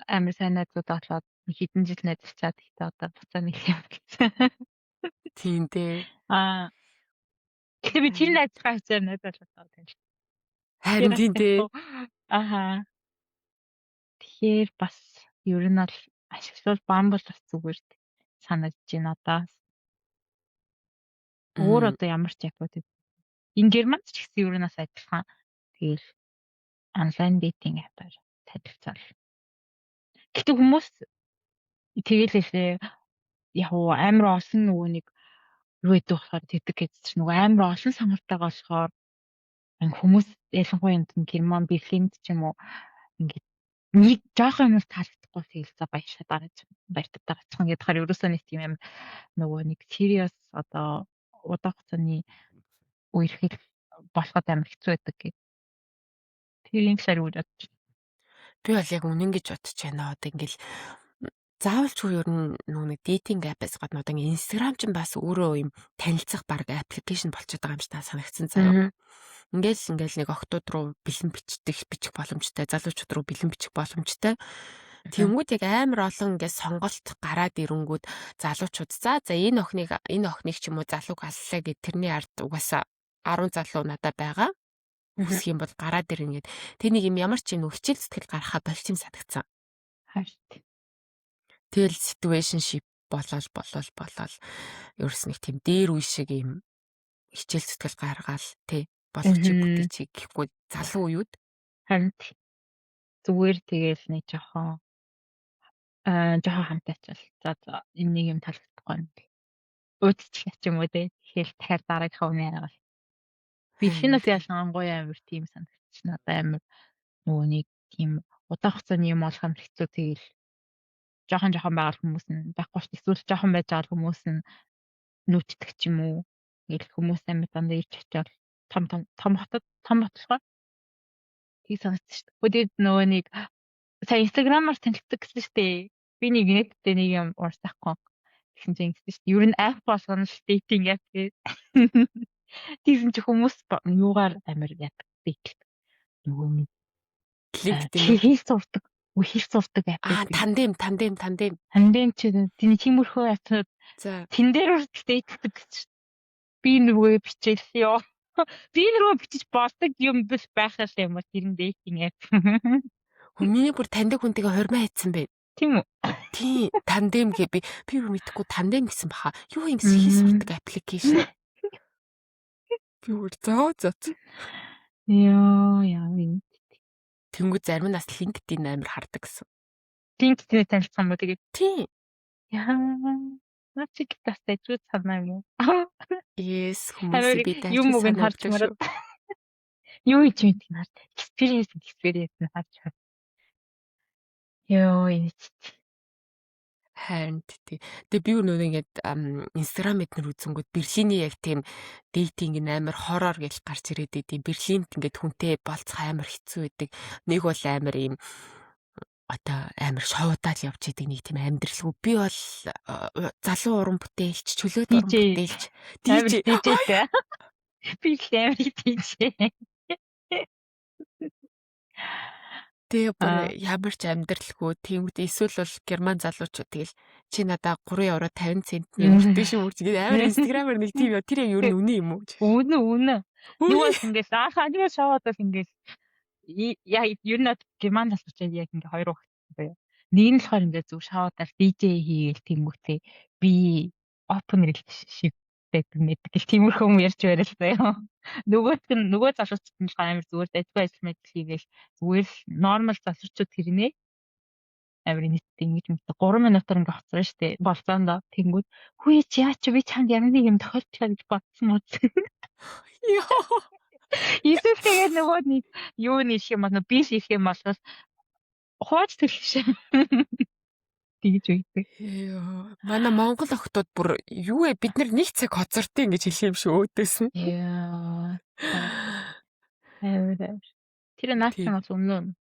амар сайн найзууд болоод хэдэн жил найзалцаад ихтэй одоо буцаа нэг юм болсон. Тийм дээ. Тэгээ би тэр найзгаа хязгаар найзаад танилцсан. Харин тийм дээ. Тэгэхээр бас ер нь бол ашиглал Bumble бас зүгээр санагдаж байна одоо. Өөр одоо ямар ч апууд энэ Германд ч гэсэн ер нь бас адилхан. Тэгэл онлайн дейтинг апаар танилцал. Гэтэ хүмүүс тэгэлээсээ яг амар олон нөгөө нэг юу гэдэг болохоор тэгдэг гэж нөгөө амар олон сонголтойгоо болохоор хүмүүс ялангуяа энэ Герман Берлинд ч юм уу ингээд нэг жоохон юмс таалагдахгүй тэгэл за баяртай дараачихсан гэдэг хаар ерөөсөө нэг тийм амар нөгөө нэг serious одоо удаах хугацааны үерхэл болоход амар хэцүү байдаг гэх. Тэр юм сар үрээд. Би бол яг үнэн гэж бодож байна. Одоо ингээл заавалчгүй ер нь нэг дейтинг апээс гадна одоо Instagram ч бас өөрөө юм танилцах баг аппликейшн болчиход байгаа юм шиг санагдсан заяа. Ингээл нэг охтууд руу бичих боломжтой, залуучууд руу бэлэн бичих боломжтой. Тэнгүүд яг амар олон ингээд сонголт гараад ирэнгүүд залуучууд за энэ охиныг ч юм уу залууг аллаа гэд тэрний ард угаасаа 10 залуу надад байгаа. Үсэх юм бол гараад ирнэ гэд. Тэнийг юм ямар ч юм хичээл зүтгэл гаргахаа болж юм санагдсан. Харин. Тэгэл situationship болол ерөөс нэг тийм дээр үе шиг юм хичээл зүтгэл гаргаал тий болох чи бүтээч гэхгүй залуу уууд. Харин зүгээр тэгэл нэг жоохон хамтаачвал за энэ нэг юм таалагдахгүй юм. Уудчих ч юм уу тий. Тэгэхээр дахиад дараагийнхаа үнэ хараад. Би шинээс ялангуяа амар тийм санагдчихна. Одоо амар нөгөө нэг тийм удаах хугацааны юм олох юм хэцүү тэгэл жоохон байгаа хүмүүс нь байхгүй ч эсвэл жоохон байж байгаа хүмүүс нь нүүцдэг ч юм уу. Ингээл хүмүүс амар дандаа ирж очиад том бодлохоо. Тийг санагдчих шүү дээ. Өдөрт нөгөө нэг сая Instagram-аар танилцдаг гэсэн шүү дээ. Би нэг нэттэй нэг юм уурсахгүй. Тэгсэн чинь ингэсэн шүү дээ. Ер нь app болгоно шүү dating app гэдэг. Тэгсэн чи хүмүүс юугаар амар яадаг dating. Нөгөө нэг хийх зурдаг. Хийх зурдаг app. Тандем. Тандем чи тиймэрхүү ятууд. За. Тэн дээр dateдаг гэж. Би нөгөө бичээл ёо. Би нөгөө бичиж болдог юм биш байхаа юм бол тэр нь dating app. Миний бүр таньдаг хүнтэйгээ хормоо хийцэн бэ. Тийм үү? Тий, тандем гэ би мэдхгүй тандем гэсэн баха. Юу юм гэсэн хийх сурдаг аппликейшн. Би бүр зоо. Яа. Тэнгүү зарим нь бас LinkedIn амар хардаг гэсэн. LinkedIn танилцсан мó тэгээд. Тий. Яа. Начиг тастай зүг санаа юм уу? Yes, хүмүүс би таньж юм уу харж мараад. Юу ч юм тийм хараад. Experience нь харж байна. Йоо энэ ч. Харин тий. Тэгээ би өөрөө ингээд Instagram эднэр үзэнгүүд Берлиний яг тийм дейтинг амар хоррор гэж гарч ирээд идэв. Берлинд ингээд хүнтэй болцох амар хэцүү байдаг. Нэг бол амар юм одоо амар шоудаад явж идэг нэг тийм амьдралгүй. Би бол залуу уран бүтээлч, чөлөөт уран бүтээлч, DJ. Би амар DJ. Тэгээ бүр Аа. ямар ч амьдралгүй тиймүүд эсвэл бол герман залуучууд тэгэл чи надаа 3 евро 50 центний өртөө шүү гэж амар инстаграмаар нэг тийм яа тэр яг юу нүний юм уу? Үнэн. Нэг Үй. бол ингээс анхаа шаваад бол ингээс яа ер нь герман залуучууд яг ингээ хоёр багтсан бая. Нэг нь болохоор ингээ зөв шаваадаар DJ хийгээл тэнгүүтээ би open relationship гэдэг гэл тиймэрхүү юм ярьж байрал заяа. Нөгөө залуучууд нь болохоор амар зүгээр дайггүй ажил мэдл хийгээл зүгээр л нормал залуучууд тэрнээ амар нийтдээ ингэж мэдээ 3 минутаар ингээ хоцроо штэ болцоондоо тэнгүүд хүү чи яа чи би чамд ямар нэг юм тохиолчлаа гэж бодсон мод. Яа. Эсвэл тэгээд нөгөө нэг юу нэрх юм бол биш ирэх юм бол хууч төлөш. Тэгж үйдэг. Ёо. Манай монгол охтууд бүр юу вэ бид нар нэг цаг хоцортын гэж хэлэх юм шүү өөдөөс нь. Яа. Амар. Тэр наацсан бас өмнө.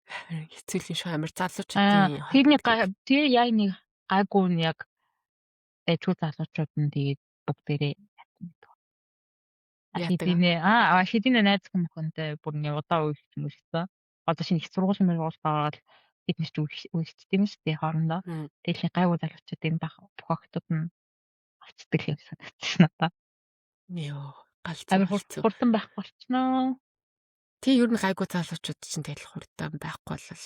Хэцүүлийн шүү амар Аа залуучуудын тэрний тэр яг нэг гайгүй нь яг дайггүй залуучууд нь тэгээд бүгдээрээ яадаг. хэдийнэ найз хүмүүнтэй бүр нэг удаа үйлчлэн мөрсөн. Одоо шинэ их сургуулийн байгууллагаар бид нар ч үйлчлдэг юм шүү дээ хоорондоо. Тэгэл гайгүй залуучуудын бохогтууд нь авчдаг юм санагдсан надад. Йоо галзуу. Амар хурдан байхгүй болчихноо. Тий ер нь гайгүй залуучууд чинь тэгэл хурдан байхгүй болол.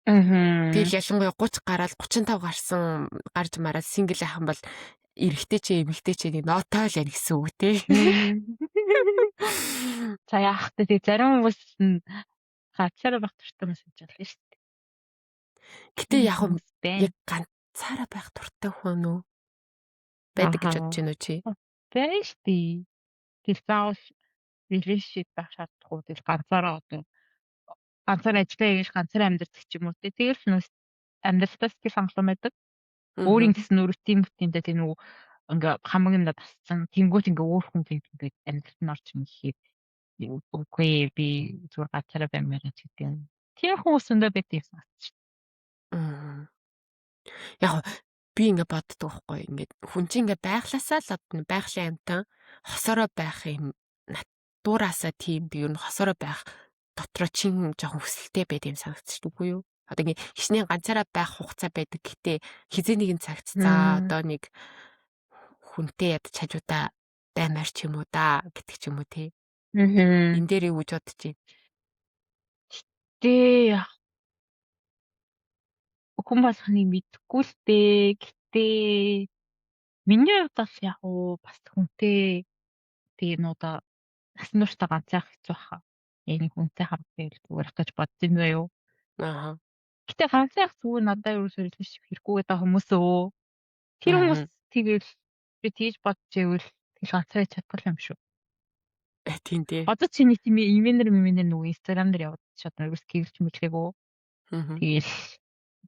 Тэгэл Аа. ялангуяа 30 гараад 35 гарсан гарч мараад сингл ахын бол эрэгтэй ч эмэгтэй ч нэг нотой л яг гэсэн үг тий. За яах вэ? Тэг зарим хүмүүс нь ганцаараа байх туртай мэсэж болно шүү дээ. Гэтэ яг яг ганцаараа байх туртай хүн үү? Байдаг гэж бодож байна уу чи? Байна шүү дээ. Тэг заавал relationship байх шаардлагагүй. Тэг ганцаараа одоо ганцаараа ажиллаа хийж ганцаараа амьдардаг ч юм уу. Тэгэл нүүс амьдралтаас их хангалуун байдаг. Өөрийн гэсэн нүртийн бүтээндээ тэг нөгөө ингээ хамаг юмдаа тасцсан. Тэнгүүт ингээ өөр хүн ингээ амьдралд нь орж ирэхэд үгүй би зүгээр ганцаараа баймаар гэдэг юм. Тийм хүмүүс өндөө байдаг юм санагдчих. Яг би ингээ боддог байхгүй ингээ хүн чинь ингээ байглаасаа л одоо байгалийн амтан хосороо байх юм натураасаа тийм би ер нь хосороо байх дотроо чин жоохон хүсэлтэй байд юм санагдчих үгүй юу? Одоо ингээ хичнээн ганцаараа байх хугацаа байдаг. Гэтэ хизээ нэгэн цагт за одоо нэг хүнтэй ядч хажуудаа баймаар ч юм уу да гэдэг ч юм уу тий. Энэ дээр юу гэж бодож байна? Тэ хүн болгоныг мэдхгүй л дээ. Гэтээ миний хувьд бас яг уу бас хүнтэй тийм одоо насан туршдаа ганцаах хэцүү баха. Яг нэг хүнтэй хамт байвал зүгээр гэж бодож байна заяа. Аа. Гэтээ ганцаах зүгээр надад юу сэрэлж хэрэггүй гэдэг хүмүүс өө. Тэр хүмүүс тэгэл би тийж бодож ивэл тэгэл ганцаараа чадахгүй юм шүү. Тийм дээ. Одоо чи нэг тийм имэнэр нөгөө инстаграм дээр яваад чадна ерөөс гэрч мэдлээгөө. Тэгэл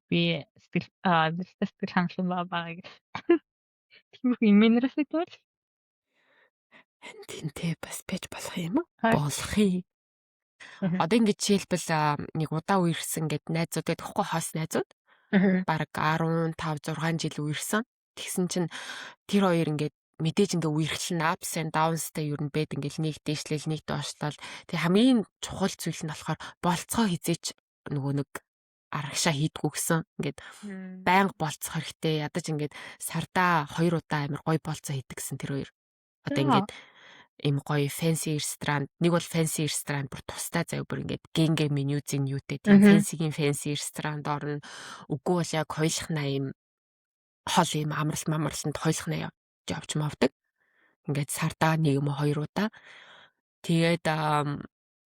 би сэтгэл хангалуун байгаа. Тийм имэнэрээс тэгвэл тийм дээ бас байж болох юм уу? Болохыг. Одоо ингэж жишээлбэл нэг удаа үерсэн гэд найзууд тэгэхгүй хос найзууд. Бараг 15 6 жил үерсэн. Тэгсэн чинь тэр хоёр ингээд мэдээж ингээ үерхлэн ups and downsтай юу н бэд ингээл нэг дээшлэл нэг доошлол. Тэг хамгийн чухал зүйл нь болохоор болцгоо хизээч нөгөө нэг арагшаа хийдгүү гэсэн. Ингээд байнга болцох хэрэгтэй. Ядаж ингээд сардаа 2 удаа амар гоё болцоо хийдэг гэсэн тэр хоёр. Одоо ингээд им гоё fancy ресторан нэг бол fancy ресторан бүр тустай заяа бүр ингээд гэнгэ менюзийн юутэй тийм fancy ресторанд орно. Үгүй бол яг хоёлах 80 хол юм амралтанд хоёлох 80 явж мавдаг. Ингээд сардаа нэг юм 2 удаа. Тэгээд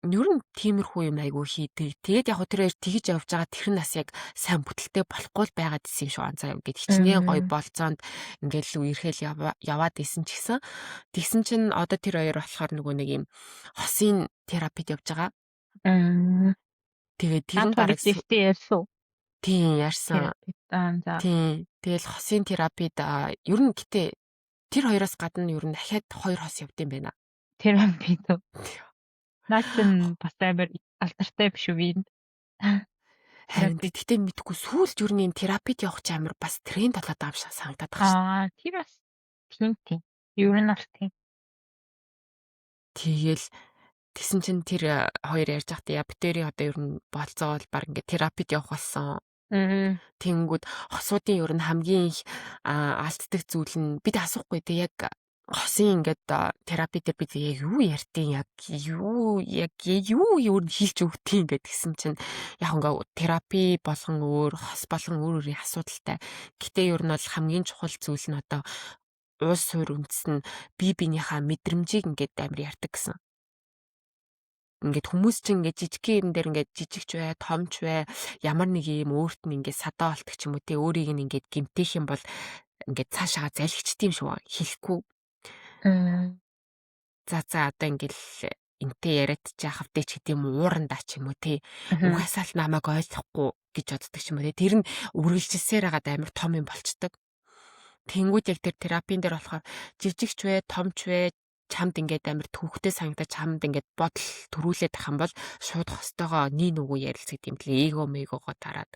ер нь тиймэрхүү юм айгу хийдэг. Тэгээд яг тэр хоёр тэгж явж байгаа тэр нас яг сайн бүтэлтэй болохгүй л байгаад исэн юм шүү анцаа юм гээд хичнээн гоё болцоонд ингээл үерхэл яваад исэн ч гэсэн тэгсэн чинь одоо тэр хоёр болохоор нөгөө нэг юм хосын терапид явж байгаа. Тэгээд тэр нь бараг ярьсан. Тийм ярьсан. Тийм. Тэгэл хосын терапид ер нь гэтээ тэр хоёроос гадна ер нь дахиад 2 хос явд юм байна. Терапид. Наачен бас амар алдартай биш үү? Харин тэгтээ мэдгүй сүүлд ер нь энэ терапид явах ч амар бас тренд болоод байгаа юм шиг санагдаад байна. Тэр бас тийм. Ер нь бас тийм. Тэгэл Тэгсэн чинь тэр хоёр ярьж байхдаа битэрий одоо ер нь болцоо бол баг ингээд терапид явах болсон. Тэнгүүд хосуудын ер нь хамгийн их алддаг зүйл нь бид асуухгүй те яг хосын ингээд терапи дээр бид яг юу ярьдیں۔ Юу юу хийлж өгдیں ингээд гисэн чинь яг ингээд терапи болгон өөр хос болгон өөр өөрийн асуудалтай. Гэтэ ер нь бол хамгийн чухал зүйл нь одоо уус суурь үндэс нь бие биенийхээ мэдрэмжийг ингээд амар ярьдаг гэсэн. Ингээд хүмүүс чинь ингээд жижигхэн юм дээр ингээд жижигч бай, томч бай, ямар нэг юм өөрт нь ингээд садаа болтг ч юм уу те өөрийг нь ингээд гимтэх юм бол ингээд цаашаа залхичт юм шүү хэлэхгүй. За одоо ингээд энтэй яриад жаахавтэй ч гэдэм уурандаа ч юм уу те угаасаа л намайг ойлгохгүй гэж боддог ч юм уу те тэр нь үргэлжилсээр хагаад амар том юм болцдог. Тэнгүүд яг тэр терапийн дээр болохоор жижигч бай, томч бай чамд ингээд амар төвхтэй санагдаж чамд ингээд бодол төрүүлээд ах юм бол шууд хостойгоо нин үгүй ярилцдаг юм лээ. Эгогоо тараад.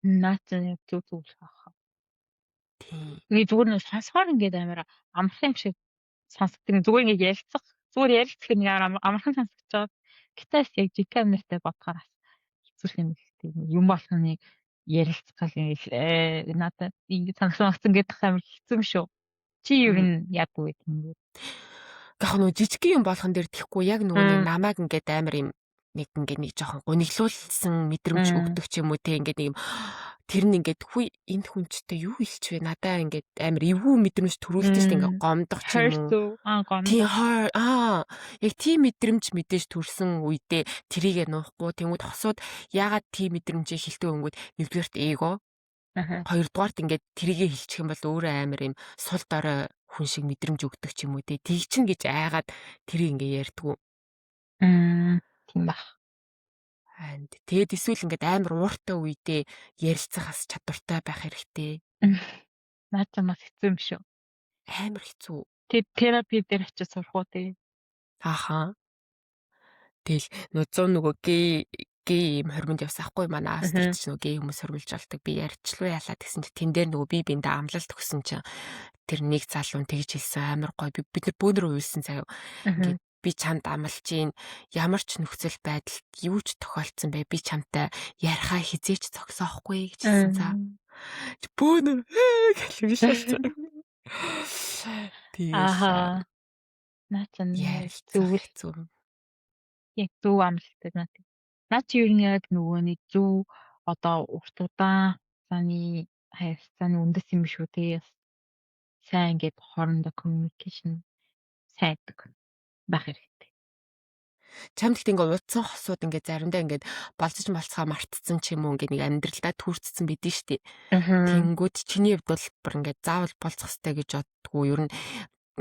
Наач яг зүг хаах. Тийм. Ингээ зүгээр нэг сонсохоор ингээд амар амархан юм шиг сонсогддог. Зүгээр ингээд ярилцах. Зүгээр ярилцах нэг амархан сонсогдож байгаа. Гэтээс яг жиг амнартай бодохоор хэцүү юм ихтэй. Юм болгоныг ярилцах гал надад ингэ сонссон гэдэг амар хэцүү юм шүү. Чи юу н ядгүй юм бэ? Яг нөгөө жижигхэн юм болгон дээр тэхгүй яг нөгөө нэг намайг ингээд амар юм нэг жоохон гониглуулсан мэдрэмж өгдөг ч юм уу те ингээд нэг юм тэр нь ингээд хүй энэ хүнчтэй юу хэлж вэ надаа ингээд амар эвгүй мэдрэмж төрүүлдэг шүү дээ ингээд гомдох ч юм уу тийм яг тийм мэдрэмж мэдээж төрсэн үедээ тэрийгэ нуухгүй тэнгууд хосууд яагаад тийм мэдрэмжийг хэлдэг өнгөд нэгдүгээрт эго хоёрдугаарт ингээд тэрийгэ хэлчих юм бол өөрөө амар юм сул дорой хүн шиг мэдрэмж өгдөг ч юм уу те тэг чин гэж айгаад тэрийг ингээд ярьдгүү. Тийм баг. Тэгээд эсвэл ингээд амар ууртай үедээ ярилцахаас чадвартай байх хэрэгтэй. Наад замаас хэцүү юм шүү. Амар хэцүү. Тэг терапи дээр очиж сурах уу те. Ааха. Тэгэл 100 нөгөө гей юм хормонд явсан ахгүй манай астрч нөгөө гей хүмүүс хормилж болдог би ярьчлуу яалаа гэсэн чи тэн дээр нөгөө би биэндээ амлалт өгсөн чинь тэр нэг залуу тэгж хэлсэн амар гоё бид нар бөөнөр уйлсан заяа. Ингээд би чамд амлаж гин ямар ч нөхцөл байдалд юу ч тохиолдсон бай би чамтай ярихаа хизээч зогсоохгүй гэж хэлсэн за. Бөөнөр гэж шалцсан. Ааха. Наацсан зүг. Яг зөв амлалтай наад. Наад чи юу яг нөгөө нэг зөв одоо урт удаан цааны хайрцааны үндэс юм шүү те. Сайн ингээд хоорондоо communication сайдаг байх хэрэгтэй. Чамд ихтэй ингээд удсан хосууд ингээд заримдаа ингээд болцож малцгаа мартцсан ч юм уу ингээд нэг амьдралдаа түүрцсэн бидэн штэ. Тэнгүүд чиний хувьд бол бүр ингээд заавал болцох хэрэгтэй гэж боддгоо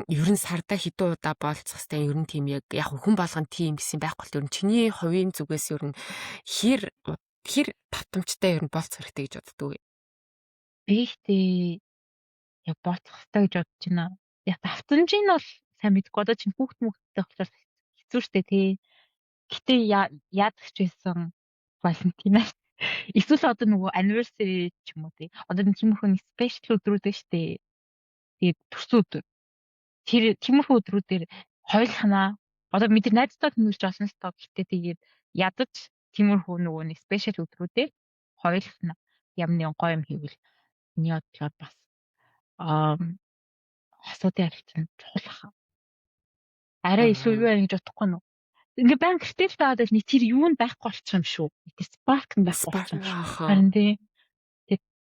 ер нь сарда хэдэн удаа болцох хэрэгтэй ер нь тийм яг хүн болгон тийм гэсэн байхгүй л ер нь чиний хувийн зүгээс ер нь хэр татамжтай ер нь болцох хэрэгтэй гэж боддгоо. Би ихтэй яг болцох хэрэгтэй гэж бодож байна. Яг давтамж нь бол сайн мэдгүй одоо чинь хүүхд мөхтэй болохоор хэцүү шттэ тий. Гэтэ яадаг ч байсан Валентинаас эсвэл одоо нөгөө anniversary ч юм уу тий. Одоо тиймэрхүү нэг special өдрүүд байна штэ. Тэгээд төрсөн өдөр. Тэр тиймэрхүү өдрүүдээр хойлохнаа одоо бид нар найзтайг нүүрч олно л тоо гэтээ тэгээд ядаж тиймэрхүү нөгөө нэг special өдрүүдээр хойлохнаа ямар нэгэн гоё юм хийвэл миний бодлоор бас хосуудын харилцаанд чухал хаа. Арай илүү юу гэж бодохгүй нөө. Ингээ баян гэртэл байгаад л нэг тэр юу нь байхгүй болчих юм шүү. Нэг spark нь байхгүй болчих юм шүү. Харин тийм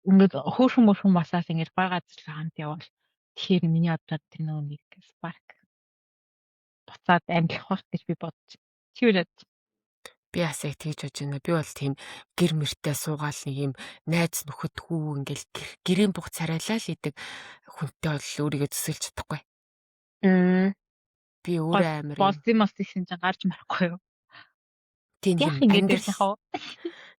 ингээд хөөрхөн басаас ингээд гой газар хамт явбал тэгэхээр миний бодлоор тэр нэг spark буцаад амьдлах байх гэж би бодож. Чи юу бодож? Би бас яг тэгж бодож байна. Би бол тийм гэр мөртэй суугаал нэг юм найз нөхөдхүү ингээл гэрийн буг царайлаа л идэг хүнтэй бол өөрийгөө төсөөлж чадахгүй. Би өөрөө амар болзимос гэсэн чинь гарч марахгүй юу? Тийм амьдрал.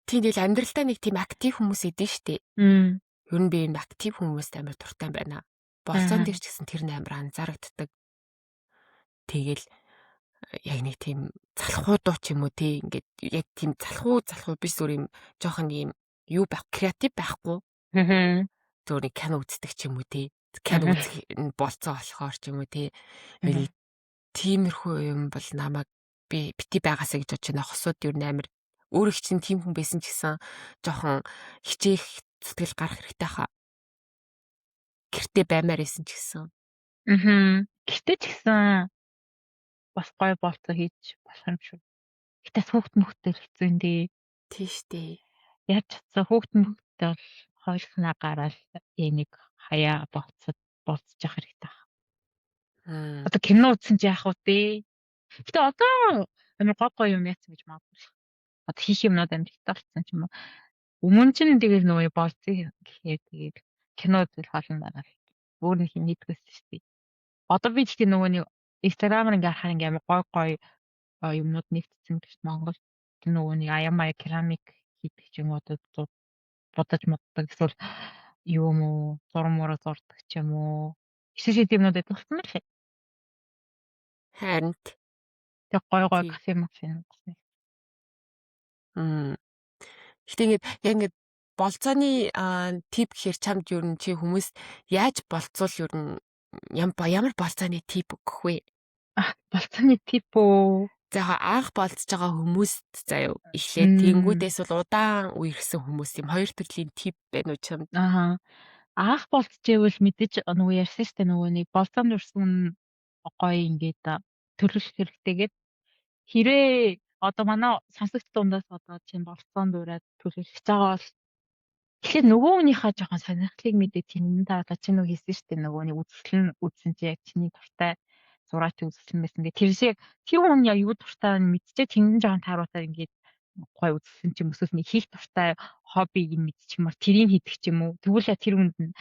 Тийм л амьдралдаа нэг тийм актив хүмүүс идэв штэ. Ер нь би юм актив хүмүүст амар дуртай байна. Болцоон дээр ч гэсэн тэр амар анзаарагддаг. Тэгэл яг нэг тийм залхуу дуу ч юм уу те ингээд яг тийм залхуу биш зүгээр юм жоохон юм юу байх креатив байхгүй. Зүгээр кино үздэг ч юм уу те. Кино үзэх болцоо болохоор ч юм уу те. Тиймэрхүү юм бол намайг би бити байгаасаа гэж бодож байна. Хосууд юу нээр өөрөө чинь тийм хүн байсан ч гэсэн жоохон хичээх зүтгэл гарах хэрэгтэй хаа. Гэртээ баймаар байсан ч гэсэн. Гэтэ ч гэсэн бас гоё болцоо хийж болох юм шүү. Гэтэ хүүхд мөхтэй хэцүү юм дээ. Тийш дээ. Яаж чадсан хүүхд мөхтэй бол хойлохнаа гараад нэг хаяа болцож явах хэрэгтэй. Одоо кино үзсэн чи яах вэ дээ? Гэтэ одоо амар гой юм яасан гэж магадгүй. Одоо хийх юмнууд амар их болсон ч юм уу. Өмнө чинь тэгээд нөгөө болцсон гэхээр тэгээд кино үзэл хоолн байгаа. Өөр нэг юм нийтгээс шүү дээ. Одоо би ч тийм нөгөө нэг Instagram-аар ингээ харахаар ингээ амар гой юмнууд нэгтсэн гэж Монгол нөгөө нэг аяамаа керамик хийдэг ч юм уу одоо бодож моддаг эсвэл юу юм уу зурм мураа зурдаг ч юм уу. Эсвэл юмнууд идэлсэн мэл. Харин Тэг гой тий. кафе машин гэсэн. Гэтэ яг ингээд болцооны тип гэхэр чамд юу н чи хүмүүс яаж болцвол юу н ямар болцооны тип өгөх вэ? Болцооны тип үү? За яг анх болцож байгаа хүмүүст заяа эхлээд тэнгүүдээс бол удаан үерхсэн хүмүүс юм хоёр төрлийн тип байна уу чамд? Анх болцчихвэл мэдээж нөгөө ярьсан штэ нөгөө нэг болцоонд урсан гоё ингээд төлөвлөх хэрэгтэйгээд хэрвээ одоо манай сонсогч дундаас одоо чинь болцоонд ураад төлөвлөж байгаа бол тэгэхээр нөгөө хүнийхээ жоохон сонирхлыг мэдээ тэрнээ дараа чи нөгөө хийсэн штэ нөгөө нэг үзэсгэлэн үзсэн чи яг чиний дуртай зураач үзсэн байсан. Тэгээ тэрс яг тэр хүн яг юу дуртай нь мэдчихээ тэрнээ жоохон тааруулаад ингээд гой үзсэн ч юм эсвэл нэг хийх дуртай хоббиг нь мэдчихмээр тэрийг хийдэг ч юм уу. Тэгвэл яг тэр хүнд нь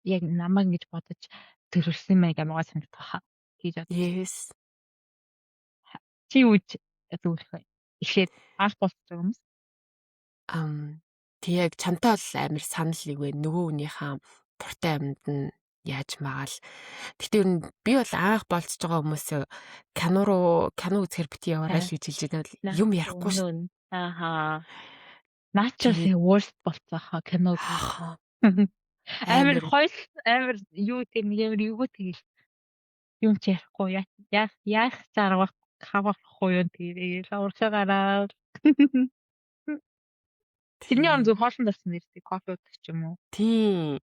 яг намайг ингэж бодож төрөлсөн мэй гэмээр санагдах хаа. Гэж бодож. Yes. Чи юу зөвлөх вэ? Эхлээд анх болцож байгаа хүмүүс. Тэг яг чамтай бол амар санал нэг вэ. Нөгөө хүнийхээ дуртай амьд нь яаж магаал. Гэтэ ер нь би бол анх болцож байгаа хүмүүс кино үзэхэр бити яваарай л гэж хэлж байна. Юм ярихгүй шүү. Наачаас worst болцоохоо кино амар юу тийм нэг амар юу тэгэл юм ч ярихгүй яах зарвах хавахгүй юм тэгээд урагшаа гараад тэрний он зөв хоолн дарсан нэртэй кофе уудаг ч юм уу. Тийм.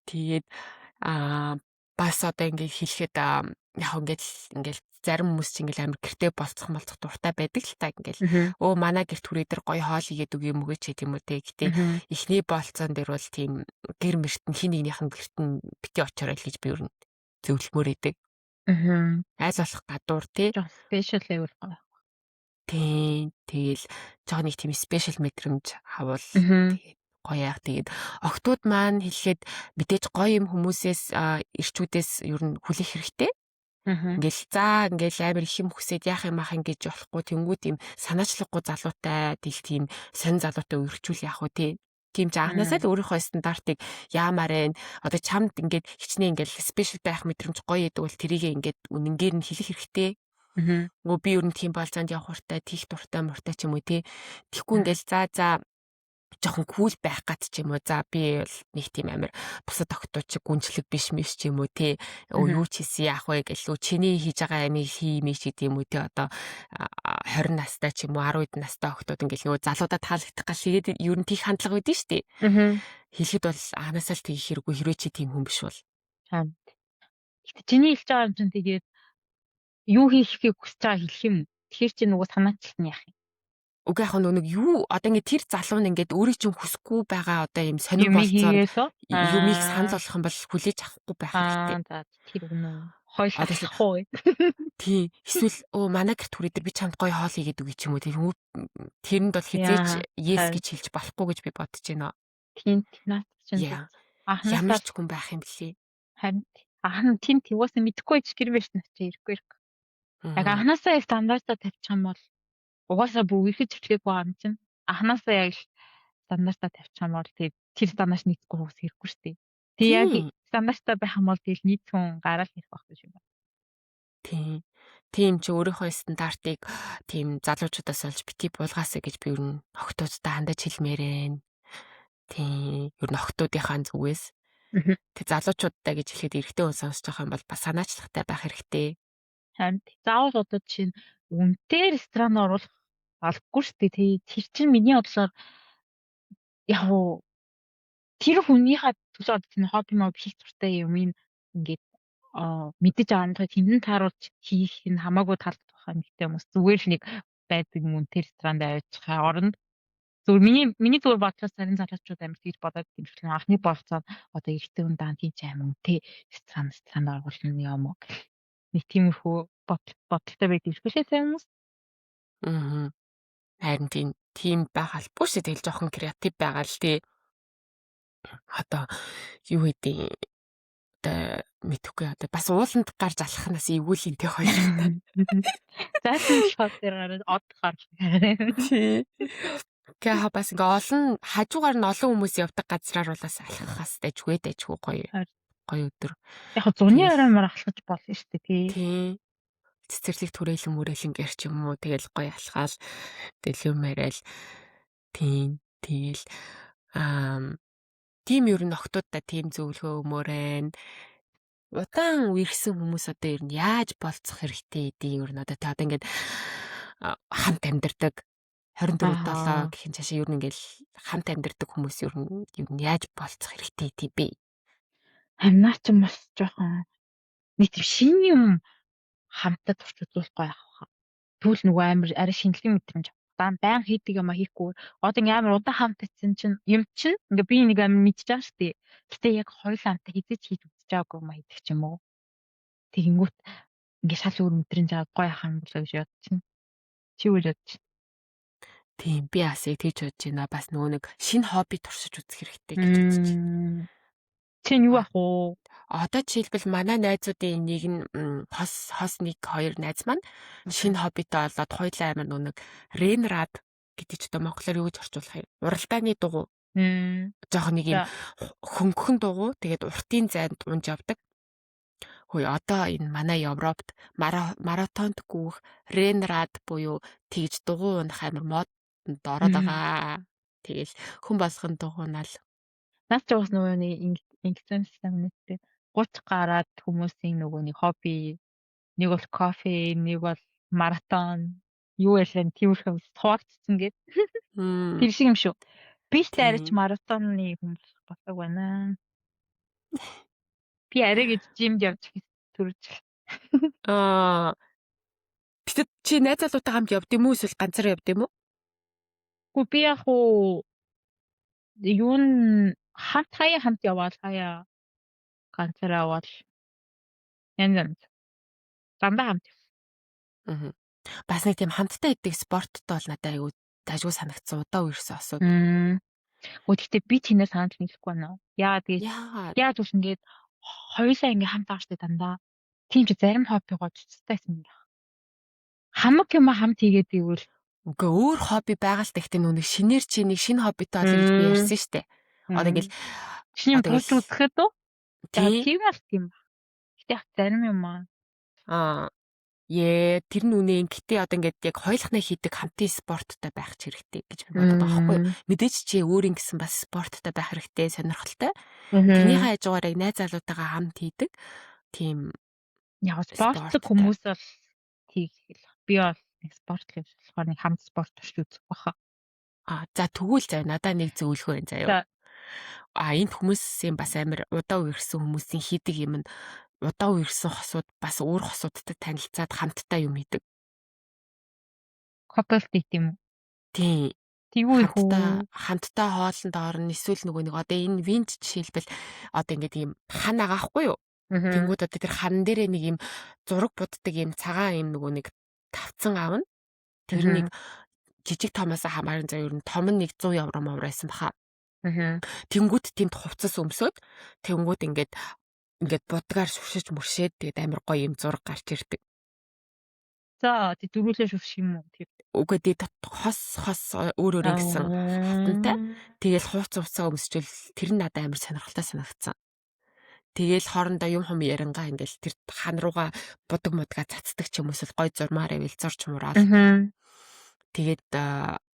Тэгээд бас одоо ингээд хэлэхэд яг ингээд зарим хүмүүс чинь ингээд амар гэртээ болцох дуртай байдаг л та ингээд манай гэрт хүрээ дээр гоё хоол игээд үг юм өгөөч гэдэг юм уу те. Гэтэ эхний болцоон дээр бол тийм гэр мэрт нь хин нэгнийх нь гэрт нь бити очорой л гэж би ер нь зөвлөмөр идэг. Айз болох гадуур те. Special level гоё. Тийм. Тэгэл жоо нэг тийм special мэдрэмж авал тэгээд гоё яах. Тэгээд октод маань хэлэхэд мэдээж гоё юм хүмүүсээс ирчүүдээс ер нь хүлээх хэрэгтэй. Ингээл амар их юм хүсээд яах юм ах ингэж болохгүй тэнгүү тийм санаачлаггүй залуутай тийм сонь залуутай үргэлжүүл яах вэ тийм ч анхнаасаа л өөрийнхөө стандартыг яамаар вэ одоо чамд ингээд хичнээн ингээл спешиал байх мэдрэмж гоё идэг бол тэрийг ингээд үнэнгээр нь хэлэх хэрэгтэй. Нөгөө би ер нь тийм болцоонд явах уртай тийх дуртай муртай ч юм уу тэгэхгүй ингээл за жоохон кул байх гад ч юм уу. За би бол нэг тийм амар бусад октод чи гүнжлэг биш ч юм уу юу ч хийсэн яах вэ гэлөө чиний хийж байгаа амийг хиймээ ч гэдэм үү одоо 20 настай ч юм уу 10 настай октод ингээл нөгөө залуудаа таалагдах гал тэгээд ер нь тийх хандлага байдэн штэ. Хэлэхэд бол анасаа л тийх хэрэггүй хэрвээ чи тийм хүн биш бол. Гэтэ чиний хэлж байгаа юм чинь тэгээд юу хийхийг хүсэж байгаа хэлэх юм. Тэгэхээр чи нөгөө санаачлалт нь яах юм? Уг яг нэг юу одоо ингээд тэр залуу нь ингээд өөрийг чинь хүсэхгүй байгаа одоо юм сонир болцоо юмыг санал болгох юм бол хүлээж авахгүй байх хэрэгтэй. За тэр үнэ. Хойлох уу? Тий. Эсвэл манай гэрт хүрээ дээр би чамд гоё хоол хийгээд өгье ч юм уу. Тэрэнд бол хизээч yes гэж хэлж болохгүй гэж би бодож байна. Тийм наад чинь ямар ч хүн байх юм блий. Харин тийм уусаа мэдэхгүй ч гэр барьсан чи ирэхгүй. Яг анханасаа стандартаа тавьчих юм бол угаасаа бүр ихэд хэвлэхгүй байгаа юм чинь. Анханасаа яг стандартаа тавьчих юм бол тэр стандарт нийцэхгүй хүмүүс ирэхгүй шүү дээ. Тэг яг стандартаа байх юм бол тэгэл нийцхэн гараал хийх байх гэж юм байна. Тийм чи өөрийнхөө стандартыг тийм залуучуудаас олж бити буулгаасаа гэж би ер нь октодтой хандаж хэлмээрэн. Тийм ер нь октодынхаа зүгээс тэг залуучуудтай гэж хэлэхэд эрэгтэй хүн сонсож байгаа юм бол бас санаачлагтай байх хэрэгтэй. Харин заавал одоо чинь үнэтэй ресторан оруулах албагүй шүү дээ. Тэр чинь миний бодлоор яг уу тэр хүнийхээ төлөө одоо тийм хобби моб хийх туртай юм ингээд мэдэж байгаа нь тэндэн тааруулж хийх нь хамаагүй таалагдах байх эмэгтэй хүмүүс зүгээр л нэг байдаг юм үнэтэй ресторанд авчихаа оронд зүгээр миний зүгээр бодлоос зарим залуучууд амар тэгж бодоод юм шиг л анхны болцоод одоо эрэгтэй хүн даан тийм ч аим үнэтэй ресторанд оруулна юм уу гэх нэг тиймэрхүү бодолтой байдаг юм шиг шээ зарим хүмүүс. Аа. Харин тийм байх албагүй шүү. Тэгэл жоохон креатив байгаа л тий. Одоо юу гэдэг одоо мэдхгүй одоо бас ууланд гарч алхахнаас эвгүүлийн тий хоёр. Заасан шот дээр гараад од гарч. Тий. Гэхдээ бас ингээ олон хажуугаар нь олон хүмүүс явдаг газраар болоос алхахаас дайггүй гоё. Гоё өдөр. Яг зуны ороймоор алхаж болно шүү дээ тий. Тий. Цэцэрлэг түрээлэн мөрөөлөн гэрч юм уу тэгэл гоё алхаал тэгэл юм яриад тэгэл тийм ер нь охтуудаа тийм зөвлөгөө өмөрэн удаан үерхсэн хүмүүс одоо ер нь яаж болцох хэрэгтэй гэдэг ер нь одоо ингээд хамт амьдардаг 24/7 гэхин цаашаа ер нь ингээл хамт амьдардаг хүмүүс ер нь яаж болцох хэрэгтэй тийм бэ? Амнаа ч бас жоохон нэг тийм шин юм хамтад турч үзүүлэхгүй байх хаа. Түл нөгөө амар арай шинэлэн мэдрэмж авах. Баян хийдэг юм а хийхгүй. Одоо ингээм амар удаан хамт ицсэн чинь юм чинь ингээ би нэг амар мэдчихэж байгаа шүү дээ. Гэтэ яг хоёулаа хамтаа хизэж хийж үзэж байгаагүй юм а хийдэг ч юм уу. Тэгэнгүүт ингээ шал өөр мэдрэмж авах гоё ах юм болоо гэж бодчихно. Чи юу бодож байна? Тийм би бас яг тэгж бодож байна. Бас нөгөө нэг шинэ хобби туршиж үзэх хэрэгтэй гэж үзэж байна. Чи юу ах уу? Одоо жишээлбэл манай найзуудын нэг нь хос нэг хоёр найз маань шинэ хоббитой болоод хоёулаа амар нүг ренрад гэдэг ч одоо монголоор юу гэж орчуулах юм? Уралдааны дугуй. Жохон нэг юм хөнгөн дугуй. Тэгээд уртын зайд унж явдаг. Хөөе одоо энэ манай Европт маратонд гүөх ренрад буюу тэгж дугуй унах амар модд ороод байгаа. Тэгэл хүн болгон дугуйнаал. Наас ч бас нөгөө нэг инглизэн систем нэттэй 30 гараад хүмүүсийн нөгөө нэг хобби нэг бол кофе, нэг бол маратон, юу яасан тиймэрхүү хуваагдсан гээд. Тэр шиг юм шүү. Би ч арайч маратоны хүмүүс болдог байна. Би арай гэж жимд явж төрж. Бид чи найз залуутай хамт явд юм уу эсвэл ганцаараа явд юм уу? Гэхдээ би яг уу юун хамт яваал хаяа ганцаараа аваад янз дандаа хамт. Бас нэг тийм хамттай идэх спорттой бол надад аюу дажгүй санагдсан удаа үерсэн осууд. Гэхдээ би чинээ санал нийлэхгүй байна. Яагаад үс ингээд хоёулаа ингээ хамт ааштай дандаа. Тийм ч зарим хобби гоцтой юм байна. Хамаг юм хамт хийгээд ивэл үгүй өөр хобби байгаа л гэхдээ нүг шинээр чи нэг шинэ хоббитой олж би ярьсан штэ. Одоо ингээл чиний бууж үзэхэд үү? Тийм л тийм ба. Гэтэ зарим юм тэр нь үнэ гэтээ одоо ингээд яг хоёулахнаа хийдэг хамтын спорттой байх ч хэрэгтэй гэж би боддог байхгүй юу? Мэдээж чи өөрийн гэсэн бас спорттой байх хэрэгтэй, сонирхолтой. Тэнийхээ хажуугаар яг найз залуутайгаа хамт хийдэг тийм яг спортлог хүмүүс бол тийг хэл. Би бол нэг спортлог болохоор нэг хамт спорт турш үзэх баха. За тэгвэл заяа надаа нэг зөвлөгөө байна заяа. Энд хүмүүсийн бас амар удаа үерхсэн хүмүүсийн хийдэг юм нь удаа үерхсэн хосууд бас өөр хосуудтай танилцаад хамтдаа юм хийдэг. Couple date юм уу? Тийм. Тэгвэл их үү? Хамтдаа хоолнд орно эсвэл нөгөө нэг одоо энэ винт жишээлбэл одоо ингээд ийм хан байгаа хгүй юу? Тэнгүүд одоо тэр хан дээрээ нэг ийм зураг буддаг ийм цагаан ийм нөгөө нэг тавцан аавна. Тэр нэг жижиг томоос хамааран заа ер нь том нь 100 евро байсан баха. Тэнгүүд тиймд хувцас өмсөд тэнгүүд ингээд будгаар шүршиж мөршээд тэгээд амар гоё юм зураг гарч ирдэг. За тий дөрүүлээ шүрших юм уу? Үгүй дээ хос өөр ингэсэн хатантай. Тэгээл хууц уцаа өмсчил тэр нь надад амар сонирхолтой санагдсан. Тэгээл хоорондоо юм хум ярангаа ингээл тэр хан руугаа будаг мудгаа цацдаг ч юм уус гой зурмаар ивэл зурч мураал. Тэгээд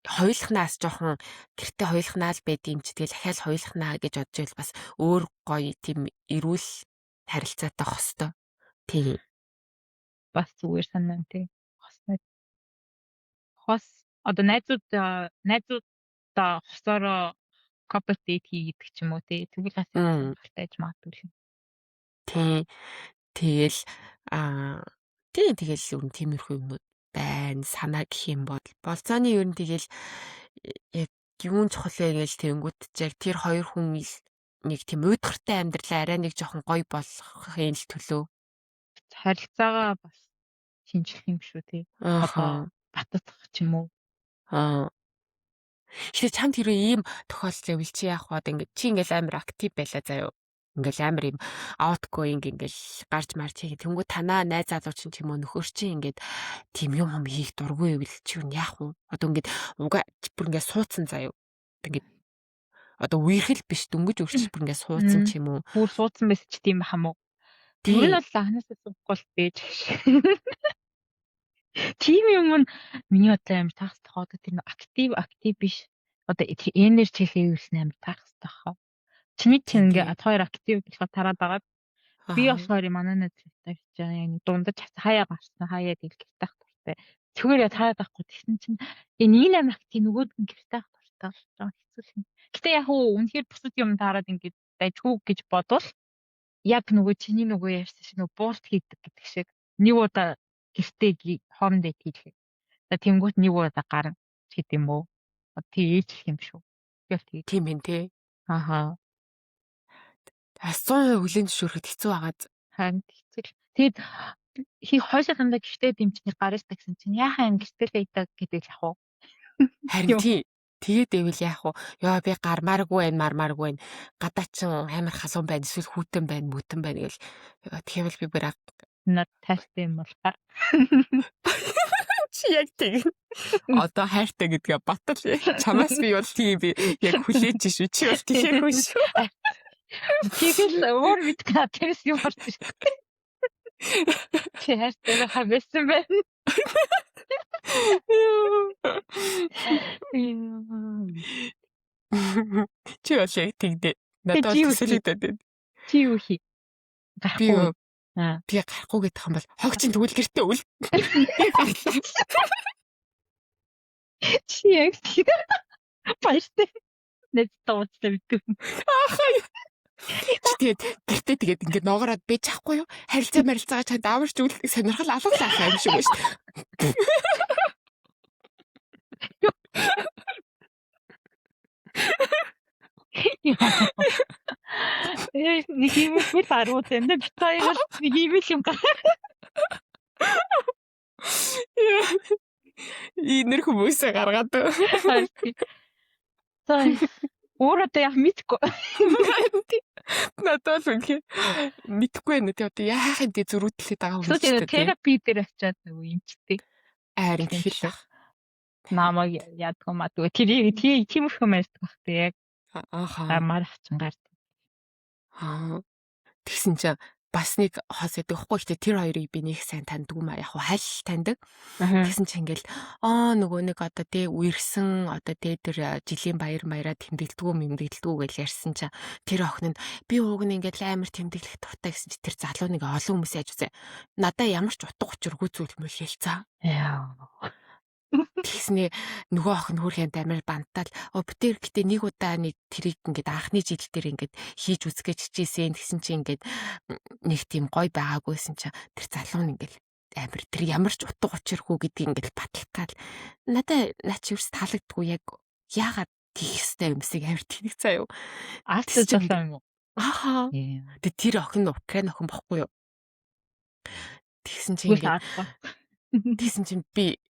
хоёулахнаас жоохон гэрте хоёулахнаа л байд юм чи тэгэл ахаал хоёулахнаа гэж бодож ивэл бас өөр гоё тийм эрүүл харилцаатай хостой. Тийм. Бас зүгээр санаа тий. Хостой. хос одоо найзуудаа хосоороо couple date хийгээд ч юм уу тэгвэл бас сонирхолтой байж магадгүй шин. Тий. Тэгэл тий тэгэл ер нь тиймэрхүү юмнууд байна. Санаа гэх юм бол болцооны ер нь тэгэл яг юун чухал вэ гэж тэнгүүт ч яг тэр хоёр хүн нэг тийм уйдгартай амьдралаа арай нэг жоохон гоё болгохын л төлөө. Харилцаагаа бас шинжлэх юм шүү тий. Одоо баттах ч юм уу. Тэгэхээр чамд хэрвээ ийм тохиолдол үйл чи яах вэ? Ингээд чи ингээл амар актив байлаа заяа. Ингээл амар юм outgoing ингээл гарч марч хийгээд тэнгуү танаа найз залуу чинь ч юм уу нөхөр чинь ингээд тийм юм хийх дургүй байвал чи юу яах вэ? Одоо ингээд угаа бүр ингээд суудсан заяа. Ингээд одоо үерхэл биш дөнгөж өрчл бүр ингээд суудсан ч юм уу. Бүр суудсан байсан ч тийм бахам уу? Тэр нь бол анханасаа суггүй бэж. Тийм юм нь миний бодлоо амар таахстай хаа. Одоо тэр актив биш. Одоо энержи хийсэн амар таахстай хаа. Чиний чинь ингээд хоёр актив болохоор тараад байгаа. Би болохоор манай найзтай хийж байгаа яг дундаж хаяа гарсан хаяа тэгэл гэртэх дуртай. Зүгээр яа таад байхгүй тэгсэн чинь нэг амар актив нөгөөд нь гэртэх дуртай болж байгаа хэцүү шин. Гэтэ яг уу үнэхээр бусад юм таарад ингээд дайггүй гэж бодвол яг нөгөө чиний нөгөө ярьсан шиг нөгөө буурт хийдэг гэдэг шиг нэг удаа гэртээ хоорондоо хийлээ. За тэнгуут нэг удаа гарна гэдэг юм уу? Тэгээд их юм шүү. Тийм ээ тий. Ахаа. 100% хүлэн зөвшөөрөхөд хэцүү байгаад. Харин хэцүү. Тэгэд хойшоохондоо гэртээ дэмжний гараж тагсан чинь яахаа гэртээ байдаг гэдэг л ах уу? Харин тий. Тэгээд ивэл яах вэ? Яа би гармааргүй байна, мармааргүй байна. Гадаа ч амар халуун байна, эсвэл хүүтэн байна, мүтэн байна гэл. Тэгвэл би бүр над тайртай юм болохоор. Чи яг тийм. Одоо хайртай гэдгээ батал. Чамаас би бол тийм би яг хүлээж шүү. Чи бол тийхээгүй шүү. Тэгэл өөр мэдгүй тэрс юм болж шүү. Чи хайртай хавьсан байна. Чи бол яг тэгдэ. Надад төсөөлөгдөд байна. Чи юу хий? Гарахгүй. Би гарахгүй гэдэг юм бол хогчин тэгвэл гэртээ үл. Чи яг баяртай. Нэцтэй ууцтай битүү. Ахаа. Тэгээд гэртээ тэгээд ингээд ноогороод бэж ахгүй юу? Харилцаагаа чанд аварч үлдэх сонирхол алуулаа юм шиг байна шүү. Нэг юм уу таруу тэмдэ битээ нэг юм юм гэх. Инэр хүмүүсээ гаргаад. Өөрөө яг мэдгүй. Надад л үнэ мэдгүй байна. Тэгээд одоо яах юм те зөрүүдлээд байгаа хүмүүс ч гэдэг. Терапи дээр очиад нөгөө юмчтэй. Харин тэгэхээр намайг яадгүй матгүй. Тиймэрхүү мэйсдэг бах те яг. Ахаа. Марах чин гардаг. Тэгсэн чинь бас нэг хос өгдөг хгүй ихтэй тэр хоёрыг би нэг сайн таньдгүй маа яг хайл таньдаг. Тэгсэн чинь ингээл нөгөө нэг одоо тий үерсэн одоо тий тэр жилийн баяр маяраа тэмдэглэдэггүй гэж ярьсан чинь тэр охин нь би ууг нь ингээл амар тэмдэглэх дуртай гэсэн чинь тэр залуу нэг олон хүмүүс яаж үзээ. Надаа ямар ч утга учиргүй зүйл мөл хэлцээ. Яа. Тэгснэ нөгөө охин хөөрхөн амар бантал битэр гэтээ нэг удаа нэг тэрийг ингээд анхны жил дээр ингээд хийж үзгээд чижээсэн тэгсэн чинь ингээд нэг тийм гой байгаагүйсэн чинь тэр залуу нь ингээд амар тэр ямар ч утга учиргүй гэдгийг ингээд баталгаал надаа наач ерөөс таалагддгүй яг яагаад тийх хэвээр юмсыг амар тэнэг заа юу Aalцсан юм уу? Ахаа тэр охин Украин охин бохгүй юу тэгсэн чинь би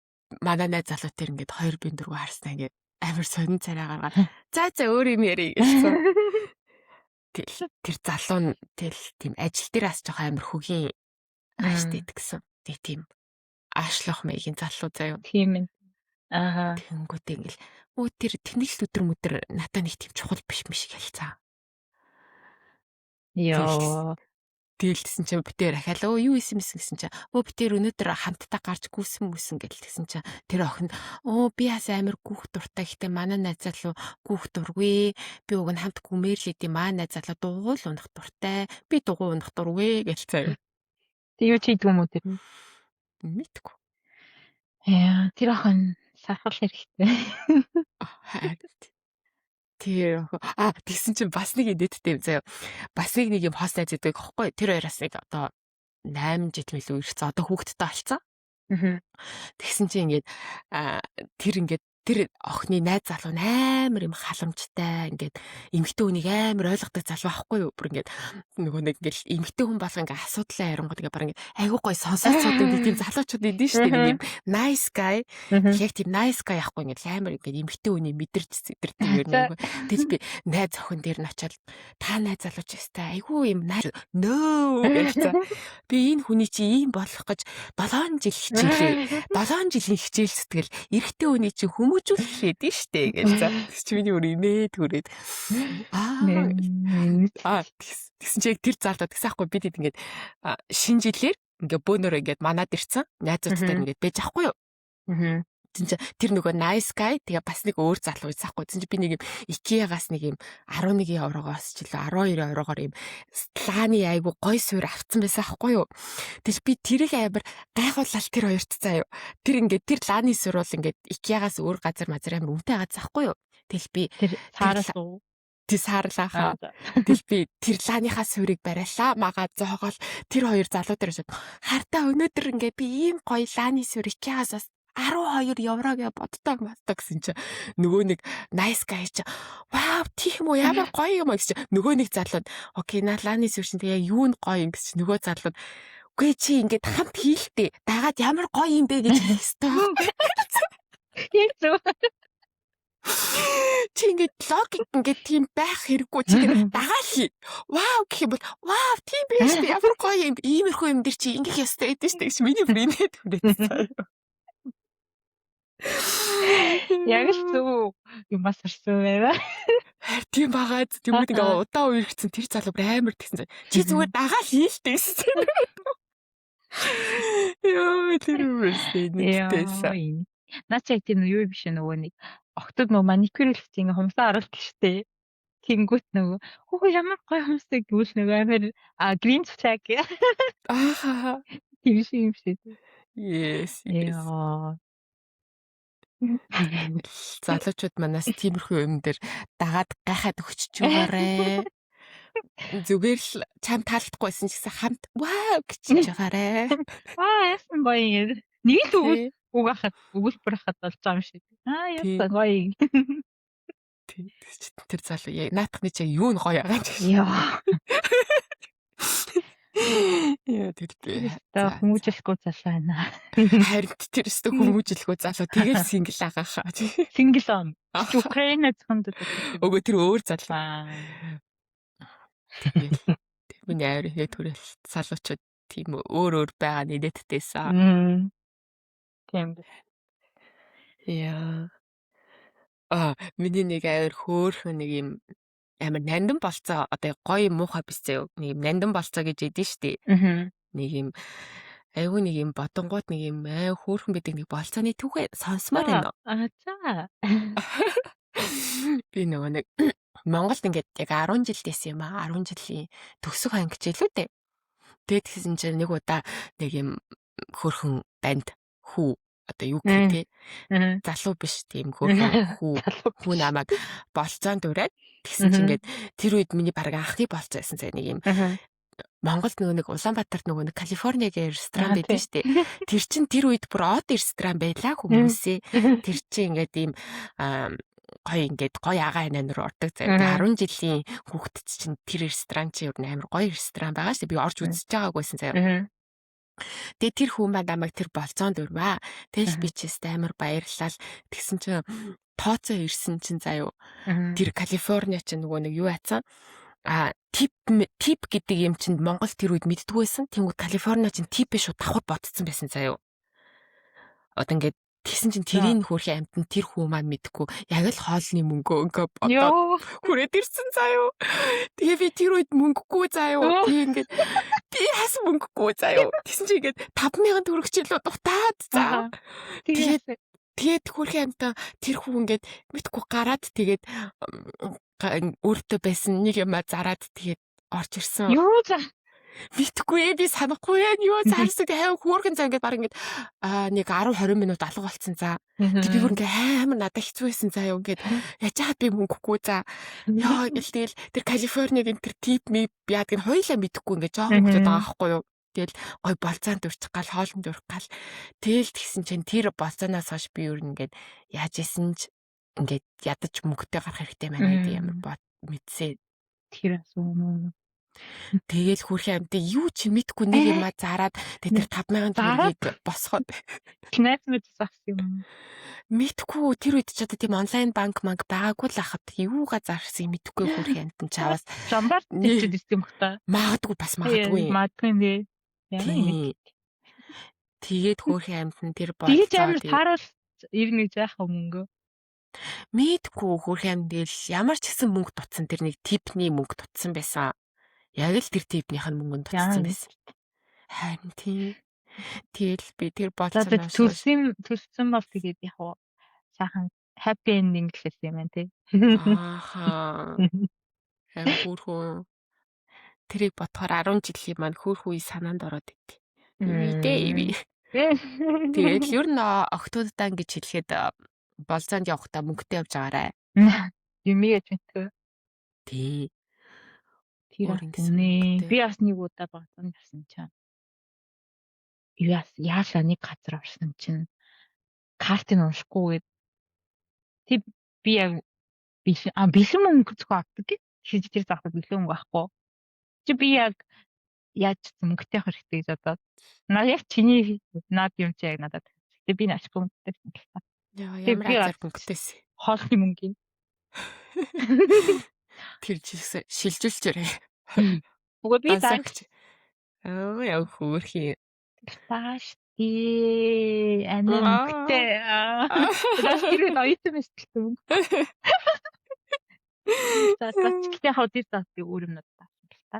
манай найз залуу тэр ингээд хоёр бин дөрөв харснаа ингээд амар сонин царай гаргаад за өөр юм ярий гэсэн. Тэр залуу нь тийм ажил дээр бас жоох амар хөгийн ааштай гэсэн. Тийм аашлах маягийн залуу заяа. Тийм ээ. Аа. Тэнгүүтээ ингээл тэр тэнэгл өдөр надад нэг тийм чухал биш шиг хэлцээ. Йоо. Тэгэлсэн чинь битээр ахаал юу исэн гэсэн чинь битээр өнөөдөр хамтдаа гарч гүйсэн мүсэн гэлтгсэн чинь тэр охин би бас амар гүөх дуртай гэхдээ манай найз залуу гүөх дургүй би уг нь хамт гүмээр л идэм найз залуу дугуйл унах дуртай би дугуй унах дургүй гэлцээ. Тэг юу ч хийдгүй юм уу тэр? Мэдгүй. Яа тэр охин Сархал хэрэгтэй. Харин тэгсэн чинь бас нэг нэдтэй юм заяа. Бас нэг юм хоос найз гэдэг хэвгүй. Тэр хоёроос нэг одоо 8 жил мэлүү ирсэн. Одоо хүүхэдтэй болсон. Тэгсэн чинь ингээд тэр охины найз залуу амар юм халамжтай ингээд эмэгтэй хүнийг амар ойлгодог залуу байхгүй юу? Бүр ингээд нөгөө нэг ингээд эмэгтэй хүн болго ингээд асуудлаа ярингууд ингээд баг ингээд айгуу гой сонсоцоодаг тийм залуучууд идэв штэ нэг юм nice guy. Яг тийм nice guy яахгүй ингээд амар ингээд эмэгтэй хүний мэдэрч зэдэрдэг юм нэг. Тэгж би найз охин дээр нь очиад та найз залууч өстэй айгуу юм no гэсэн. Би энэ хүний чи ийм болох гэж 7 жил хичээлээ. 7 жилийн хичээл сэтгэл эрэгтэй хүний чи хүмүүжүүлэх дээ штэ гэж. Чи миний өөр имээд түрээд. Тэгсэн чи яг тэр залдаа тэгсэн хгүй бид ингээд шинэ жилээр ингээд бөөнөрөө ингээд манад ирсэн. Найзуудтай ингээд байж ахгүй юу? Тэр нөгөө nice guy тэгээ бас нэг өөр залуу isaахгүй. Тэгсэн чи би нэг юм IKEA-гаас нэг юм 11 еврогоос ч илүү 12 еврогоор юм лааны айгу гой суур авцсан байсан аахгүй юу. Тэгж би тэрийг амар гайхуулаад тэр хоёрт заа юу. Тэр ингээд тэр лааны суур бол ингээд IKEA-гаас өөр газар мазар амар үнэтэй газар аахгүй юу. Тэгэл би тэр саараас уу. Тэг саарлааха. Тэгэл би тэр лааныхаа суурийг бариалаа. Магаа зоогоол тэр хоёр залуу дээр шууд хартаа өнөөдөр ингээд би ийм гоё лааны суур IKEA-гаас 12 еврогээ боддог гэсэн чи нөгөө нэг nice guy чи вау тийм үү ямар гоё юм гэж чи нөгөө нэг залууд окей налааны сүршин тэгээ юу н гоё юм гэж нөгөө залууд үгүй чи ингээд хамт хийлтэй дагаад ямар гоё юм бэ гэж хэлсэн. Яг зөв. Чи ингээд логик ингээд тийм байх хэрэггүй чи ингээд дагаа хий. Вау гэх юм бол вау тийм биш үү ямар гоё юм иймэрхүү юм дэр чи ингээд ястай эдэж штэ гэж миний бүрийнэ түрээсэн. Яг л зөв юм бас ирсэн байва. Тийм багаад тэгмүүд ингээ удаан үе ирсэн тэр залуу амар тэгсэн. Чи зүгээр дагаа хийлтэй гэсэн. Яа тэр үстэй нэгтэйсэн. Наач яг тийм юу биш нөгөө нэг октод нөгөө маникюр хэлсэн ингээ хумсаа оруулдаг штэ. Тэнгүүт нөгөө хөө ямар гоё хумстай гэвэл нөгөө амар green flag. Тийм шиг юм шиг. Yes. Залуучууд манаас тиймэрхүү юм дээр дагаад гайхаад өгчөж байгаарэ. Зүгээр л чам таалдахгүйсэн ч гэсэн хамт вау гэж байгаарэ. Яасан гоё юм. Нэг л угаахад өгүүлбэр хахад болж байгаа юм шиг. Яасан гоё. Тэр залуу наатахны чи юу н гоё байгаа ч. Яа тэгтээ. Хүмүүжлэхгүй залуу байна. Харин тэр өстө хүмүүжлэхгүй залуу тэгэл сингл агаахаа. Сингл он. Украин зөвхөн өгөө тэр өөр залуу. Тэр миний авир хээ төрөл залуучууд тийм өөр байгаа нэдэттэйсэн. Тийм. Яа. Миний нэг авир хөөхөн нэг юм амар нандин болцоо одоо гоё муухай биш зөө нэг юм нандин болцоо гэж ядэн штий. Нэг юм айгүй нэг юм бодонгууд нэг юм хөөхөн байдаг нэг болцооны түүхээ сонсомоор байна. За. Би нөгөө нэг Монголд ингээд яг 10 жил дэсэн юм 10 жилийн төгсөх анги хичээлүүд дээ. Тэгээд тэгсэн чинь нэг удаа нэг юм хөөхөн банд хүү одоо юу гэх тээ залуу биш тийм хөөхөн хүү намайг болцоонд ураад тэгсэн чинь ингээд тэр үед миний баг анхны болцоо байсан зэ нэг юм Монголд нөгөө нэг Улаанбаатарт нөгөө нэг Калифорниагийн ресторан байдаг шүү дээ. Тэр чин тэр үед бүр од ресторан байлаа хүмүүсээ. Тэр чин ингээд ийм гоё агаа нан руу ордог. 10 жилийн хүүхэд чинь тэр ресторан чи амар гоё ресторан байгаа шүү дээ. Би орж үзэж байгаагүйсэн заяа. Тэгээ тэр хүн ба намайг тэр болцоонд урваа. Тэгэл би ч амар баярлал. Тэгсэн чинь тооцоо ирсэн чинь заяа. Тэр Калифорниа чинь нөгөө нэг юу яцсан? Тип гэдэг юм чинь Монгол тэр үед мэддгүй байсан. Тэнгүүд Калифорниа чинь типээ шууд давхар бодсон байсан заяа. Одоо ингээд тэгсэн чинь тэрийн хөрхийн амтнд тэр хүү маань мэдгүй яг л хоолны мөнгөө ингээд бодоод хүрээд ирсэн заяа. Тэгээ би тэр үед мөнгөгүй заяа. Тэгээ ингээд би хас мөнгөгүй заяа. Тэгсэн чинь ингээд 5,000 төгрөг чилүү дутаад заа. Тэгээд хөрхийн амтаа тэр хүү ингээд мэдгүй гараад тэгээд өөртөө байсан нэг юм зараад тэгээд орж ирсэн. Юу за. Мэдхгүй би санахгүй яг юу цаарсаг хайв хөөргөн цаа ингээд баг ингээд нэг 10 20 минут алга болцсон за. Тэг би бүр ингээд амар надад хэцүү байсан заа юу ингээд яж хаад би мөнгөгүй за. Яа тэгэл тэр Калифорнид энэ тэр тип ми яадаг нь хоёлаа мэдхгүй ингээд жоохон хөлөд байгаа байхгүй юу. Тэгэл гой болцаанд үрчих гал хоолнд үрэх гал. Тэгэл тэгсэн чинь тэр болцоноос хойш би юу ингээд яаж исэн ч ингээд ядаж мөнгөтэй гарах хэрэгтэй байна гэдэг ямар бод мэдсээ. Тэр асуу. Тэгэл хүрхэн амтаа юу ч мэдгүй нэг юм зараад тэр 5,000 төгрөгийг босгоод Найз мэд засах юм. мэдгүй тэр үед ч одоо тийм онлайн банк байгаагүй л ахад юугаа зархсыг мэдгүй хүрхэн амтан чаваас Жамбар тийчээд ирсэн баг та. магадгүй бас магадгүй. Магадгүй нэ. Яна юм. Тэгээд хүрхэн амтан тэр Тэгээд амар тааруул ирнэ заах мөнгө. Мэдгүй хүрхэн амт ямар ч гэсэн мөнгө тутсан тэр нэг типний мөнгө тутсан байсан. Яг л тэр типнийх нь мөнгөнд тутсан байсан. Харин тийм. Тэгэл би тэр болцоноос төлсөн бол тэгээд яг уу сайхан happy ending гэсэн юм байна тий. Ааха. Хөөхөө. Тэрийг бодохоор 10 жилийн маань хөөхүй санаанд ороод идэв. Үедээ. Тэгээд ер нь октоудаа ингэж хэлэхэд болцоонд явахдаа мөнгөтэй явж байгаарай. Юмээ ч мэдгүй. Тий. Тэр үнэ. Би бас нэг удаа болцоонд явсан чинь. Яашаа нэг газар орсон чинь картыг уншихгүйгээд тэг би яг бэлэн мөнгө зөвхөн авдаг. Тэгэж тэр заахад бэлэн мөнгө авахгүй. Чи би яг яаж мөнгөтэй авах хэрэгтэй гэж бодоод яг чиний над юм чи яг надад тэг би ашгүй мөнгөтэй гэсэн. Ямар азар мөнгөтэйс. Хоолны мөнгөний. Тэр жишээ шилжүүлчээрэй. Уг би даагч. Яа хөөрхий. Тааш мөнгөтэй. Тэр ноётой мэсгэлтэй мөнгө. За гэхдээ хавдир заадыг өөр юм надад таасан л та.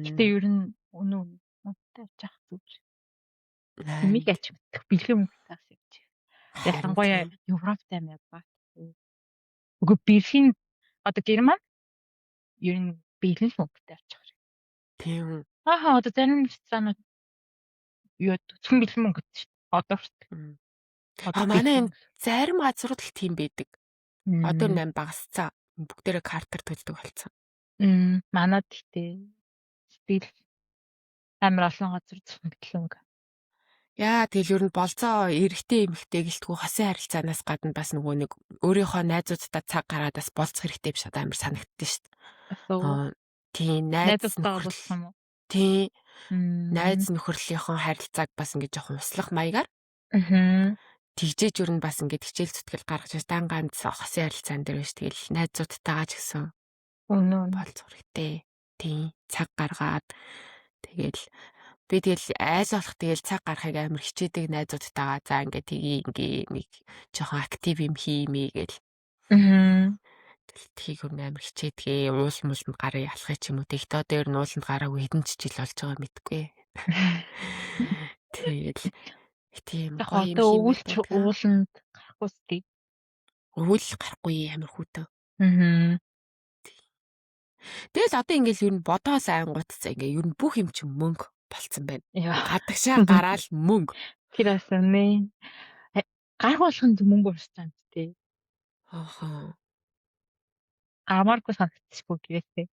Гэтэ ер нь өнөө надтай авчих зүг. Миг ач мэдэх бэлгийн мөнгө таас явж. Ялангуяа Европтой юм яг. Уг бэлгийн одоо Герман ер нь бэлэн мөнгөтэй авчих хэрэг. Тийм. Одоо зарим странууд юу зөвхөн бэлэн мөнгө шүү. Одоо хүртэл. Манай энэ зарим газрууд л тийм байдаг. Одоо 8 багасцаа бүгдээрээ картаар төлдөг болсон. Манад ихтэй стил амар олон газар зөвхөн бэлэн мөнгө. Яа тэгэл ер нь болцоо эрэгтэй эмэгтэй гэлтгүй хосын харилцаанаас гадна бас нөгөө нэг өөрийнхөө найзуудтай цаг гаргаад бас болцох хэрэгтэй биш одоо амар санагддээ шүү дээ. Тийм найз нөхөрлөл. Тийм найз нөхөрлөлийнхөө харилцааг бас ингэж жоохон услах маягаар. Тэгжээж ер нь бас ингэж хичээл зүтгэл гаргаж дан ганц хосын харилцаан дээр биш тэгэл найзуудтайгаа ч гэсэн болцох хэрэгтэй. Тийм цаг гаргаад тэгэл би тэгэл айл болох тэгэл цаг гарахыг амар хичээдэг найзуудтайгаа за ингээ тгий нэг жоохон актив юм хиймээ гэл. Тхийг амар хичээдгээ уулмууланд гараа ялахыг ч юм уу тэгт одоо ер нь ууланд гараагүй хэдэн ч жил болж байгаа мэдгүй. Тэгэл тийм гоё юм уулч ууланд гарахгүй сте. Өвөл гарахгүй амар хүүтөө. Тэгэл одоо ингээл ер нь бодоос айнгуудцаа ингээ ер нь бүх юм чинь мөнгө болцсон байна. Гадагшаа гараал мөнгө. Тэр асуунэ. Гарах болгонд мөнгө урсч байгаа юм тий. Ааха. Амаргүй санагдчихгүй гээсээ.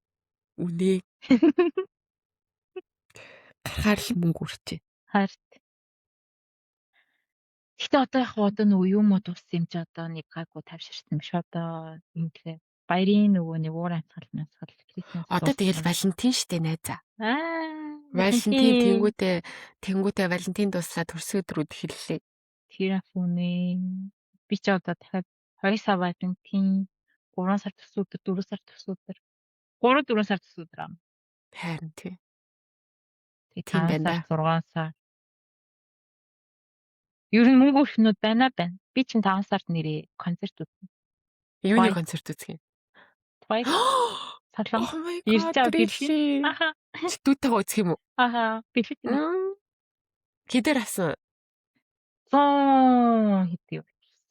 Үнэ. Гарахаар л мөнгө урчээ. Харт. Гэтэ одоо яг одоо нөгөө юм уу дууссан юм чи одоо нэг гайгүй тавьширсан юм ш одоо ингэхэ баярын нөгөө нэг уур амьсгал Крисмас. Одоо тэгэл Валентин штэ найзаа. Валентин тэнгүүтээ Валентин дуслаа төрсөн өдрүүд хэллээ. Тэр афүнэ. Би ч одоо дахиад 2 сар Валентин 3 сар төсөө өдөр 4 сар төсөө өдөр 3 4 сар төсөө өдөр ам. Харин тий. Тийм байна. 6 сар. Ер нь мөнгө өрхнүүд байна. Би чинь 5 сард нэрээ концерт үзнэ. Юуны концерт үзэх юм? Твайс. Салон. Ирж бэлээ. Аха. Дүүтэйгээ үзэх юм уу? Аха. Бэлээ. Хідэр асан? 100 хэдий.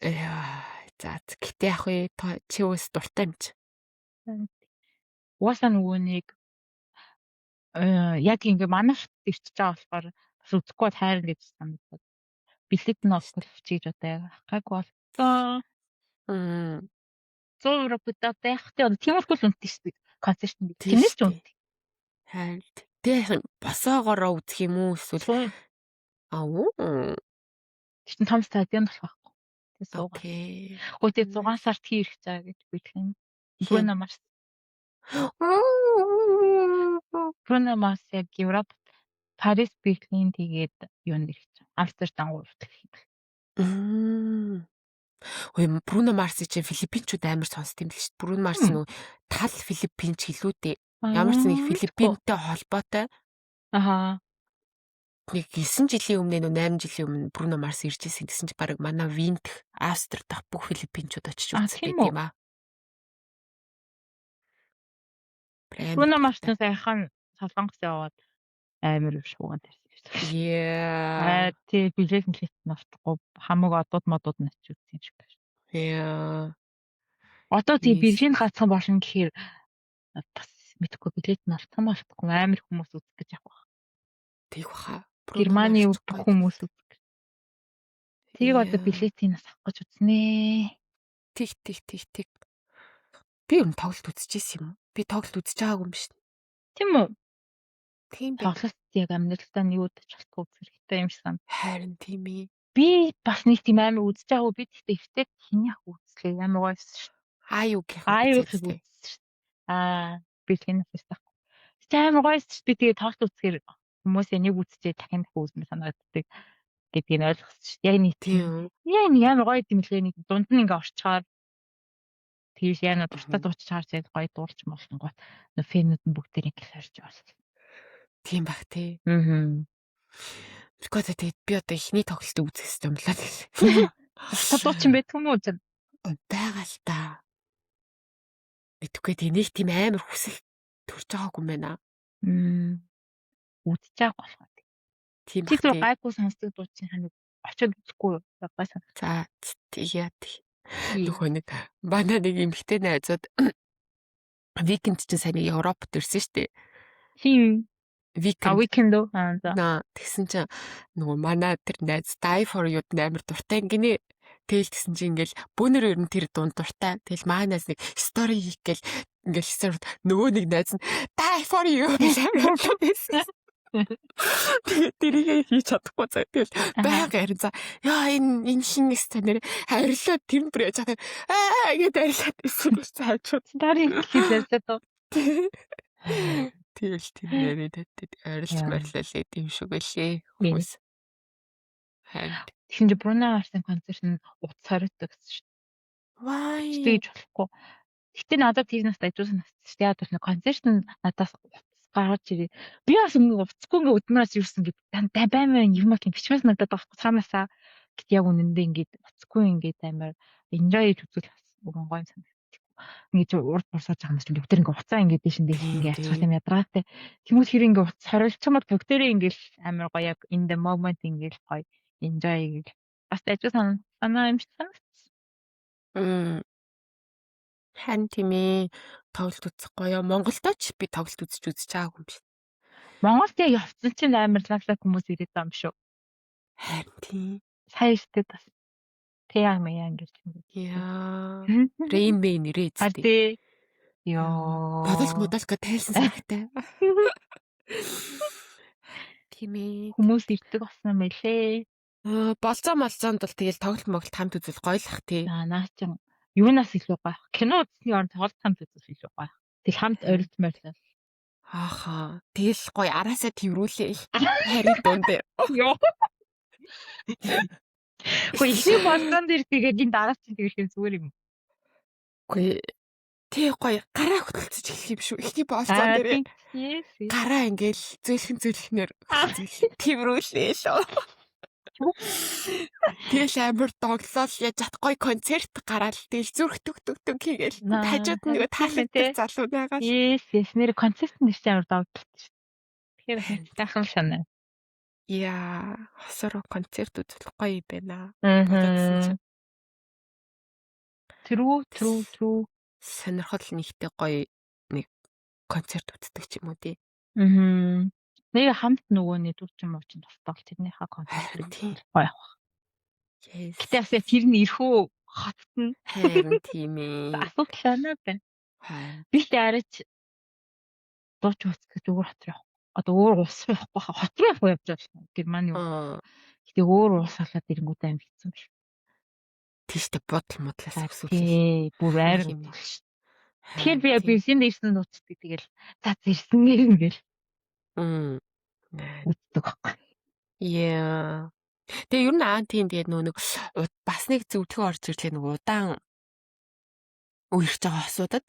Яа, за гэтээ яг уу чи өөс дуртай юм чи. Уусаа нөгөө нэг яг ингээ манайхд ирчихэж байгаа болохоор бас үзэхгүй бол хайр гэж санагдаад. Билет нь олох гэж одоо яг ахаагүй болсон. Мм. 100 € бодоод байхтай тиймэрхүү л үнэтэй шүү дээ. Концерт нь Тийм тэрнээс ч шүү дээ. үнэтэй. Харин тэг босоогоороо үзэх юм уу эсвэл Суу. уу Тэгтэн том стадион болох байхгүй. Тэг суугаа. окей. Хөөе тэг 6 сард хийх цаа гэж бидлэн. Хэн? Bruno Mars яг Европ Парис, Берлин тэгээд юунд ирэх чинь. Амстердам урдах юм бэл. Ой, Бруно Марс чинь Филиппинчууд амар сонсд юм л шүү дээ. Бруно Марс нөө тал Филиппинч гэлүү дээ. Ямар ч нэг Филиппинтэй холбоотой Аха. нэг 9 жилийн өмнө нөө 8 жилийн өмнө Бруно Марс ирж ирсэн гэсэн чинь баг манай Винт, Австрид дах бүх Филиппинчууд очиж үзсэн байт юм аа. Bruno Mars-ны сайхан Солонгос яваад амар шууган тарьсан. Яа. Тий билет нартахгүй хамаг одууд модууд нь очиж үзсэн юм шиг байна. Яа. Одоо тий Берлин гацхан болно гэхээр бас мэдхгүй билет нартсан болохгүй амар хүмүүс үзэх гэж явах. Тэг баха. Германы хүмүүс үзэх. Тийг одоо билетийг нас авах гэж үзнэ. Тэг. Би юм тоглолт үзчихсэн юм уу? Би тоглолт үзэж байгаагүй юм биш. Тийм үү? Тийм бэ. Тоглолт яг амьдралдаа нь юу дэж болохгүй хэрэгтэй юм шиг сан. Харин тийм ээ. Би бас нэг тийм амар үзэж байгаагүй би тэгтээ эвтээд хинийх үзлээ амар гоёсэн шүү. Аюух үзсэн шүү. Берлин фестах. Тэг амар гоёсэн шүү. Би тэгээ тоглолт үзэхээр хүмүүс энийг үзчихээ дахин үзмэ санагддаг гэдгийг ойлгосон шүү. Яг нэг тийм. Яг нэг амар гоё юм лээ нэг дунд нь ингээ орчхоор тэгж яана дуртай дуучиж харж яг гоё дуулж молсон гот фэнүүд нь бүгдээр ингээ харж байна. Тийм бах тий. Аа. Тэгээд би одоо ихний тоглолтыг үзэх юм болоо. Дуртай дуучин байх юм уу зэн? Байгаа л та. Мэдхгүй тэнийг тийм амар хүсэх төрж байгаагүй юм байна. Үдчих байгаа болохоо. Тийм бах. Тэг гайгүй сонсдог дуучин ханыг очиод үзэхгүй гай сан. За яа тий. Нөхөө нэг манай нэг эмэгтэй найзууд Викенд чинь сайн Европт ирсэн шүү дээ. Тийм. Викенд үү? За. Тэгсэн чинь нөгөө манай тэр найз Die for You амар дуртай гинэ. Тэгэл тэгсэн чинь ингээл бүүнэр ер нь тэр дунд дуртай. Тэгэл манай найз нэг story хийх гээл ингээл story нөгөө нэг найз нь Die for You гэж амар хэлсэн. Тэгээд тэрийг хийж чадахгүй заа. Тэгэл байга ярин за. Яа энэ шинэ станаар харилаад тэр бүр яж хаа гэдээ арилаад ирсэн гэж хайчууд. Story хийлээ тоо. Тэгэл тэр нэрээ тэттэй арилж марлалээ тийм шиг байлээ. Хүмүүс. Хайд. Тэгсэн чинь Bruno Mars-ын концерт нь утас хориотой гэсэн шүү. Вай. Тэгж болохгүй. Гэтэ надад тиймээс дайжуулсан шүү. Яг тэр концерт нь надаас гаргаж ирээ. Би бас уцгүй ингээ өдмөөс юусэн гэд баймаа юм бол бичмээс надад байхгүй цаанаасаа гэт яг үнэндээ ингээд уцгүй ингээд амар enjoy хийж үзүүл бас гоё санагддаг. Ингээд урд бурсаж байгаа юм шиг бүгд ингээ уцаа ингээд дэш ингээ ачаал юм ядраатай. Тэмүүл хэр ингээ утас хориолчмод бүгдээрээ ингээл амар гоё яг in the moment ингээл гоё enjoy гэж бас дайжуулсан санаа юм шиг санагдсан. Хан тиймээ тоглолт үзэхгүй юу? Монголдоо ч би тоглолт үзэж байгаагүй юм биш. Монголд яг явцсан чинь амар лаглаг хүмүүс ирээд байгаа юм шүү. Харин тийм. Сайн штэ бас. Тэг маяа ингэж юм. Яа. Rain Man нэрээ зү. Тий. Ёо. Бодолка тайлсан санагтай. Тиймээ. Хүмүүс ирдэг болсон юм байлээ. Болцоонд бол тэгэл тоглолт моглолт хамт үзэл гоёлах тий. Наа чин юунаас илүү гоёх? Кино үзсний оронд тоглолт хамт үзэл илүү гоёх. Тэг хамт орилдморлоо. Ааха. Тэгэл гоё араасаа тэрвүүлээ. Харин дунд. Ёо. Хөөе ихний болцоонд ирдгээд энэ дараач чинь тэгэл юм зүгээр юм. Үгүй тий гоё гараа хөдөлцөж эхлэх юм шүү. Ихний болцоо дээр гараа ингээл зөөлхнөр тэрвүүлээ шүү. Тэгэл амар доглол яж чадахгүй концерт гараал тэгэл зүрх түг хийгээл хажууд нь нөгөө таалантай залуу байгаа. Yes, нэр концерт нь амар доглолт шүү. Тэгэхээр таахан санаа. Яа, хосороо концерт үзэх гоё юм байна. True. Сонирхол нэгтэй гоё нэг концерт үздэг ч юм уу тий. Мгм. Нэг хамт нөгөөний дүүчин муучин тусдаал тэрнийхээ концертыг Харин тийм. гоё явах. Гэтэ Yes. бас яг тэр нь эрхөө хотно. Харин тийм ээ. Асуудал байна байна. Харин. Би ч арайч дууч уцгаж өөр хот руу явах. Одоо өөр улс руу явахгүй хаа хот руу явах явж байгаа шүү. Германы уу. Аа. Гэтэ өөр улс болоод ирэнгүүт аим хэцүү биш. Тийштэй бодол модлоос За өсвөл тий. Бүр нэг айрын юм. бодол ш. Тэгэхээр Харин би тийм. бензинд ирсэн нууцдаг тэгэл за ирсэн гэл Мм. үздэг байхгүй. Яа. Тэгээ ер нь тийм тэгээд нэг бас нэг зөвлөгөө орж ирлээ нэг удаан үерч байгаа хосуудад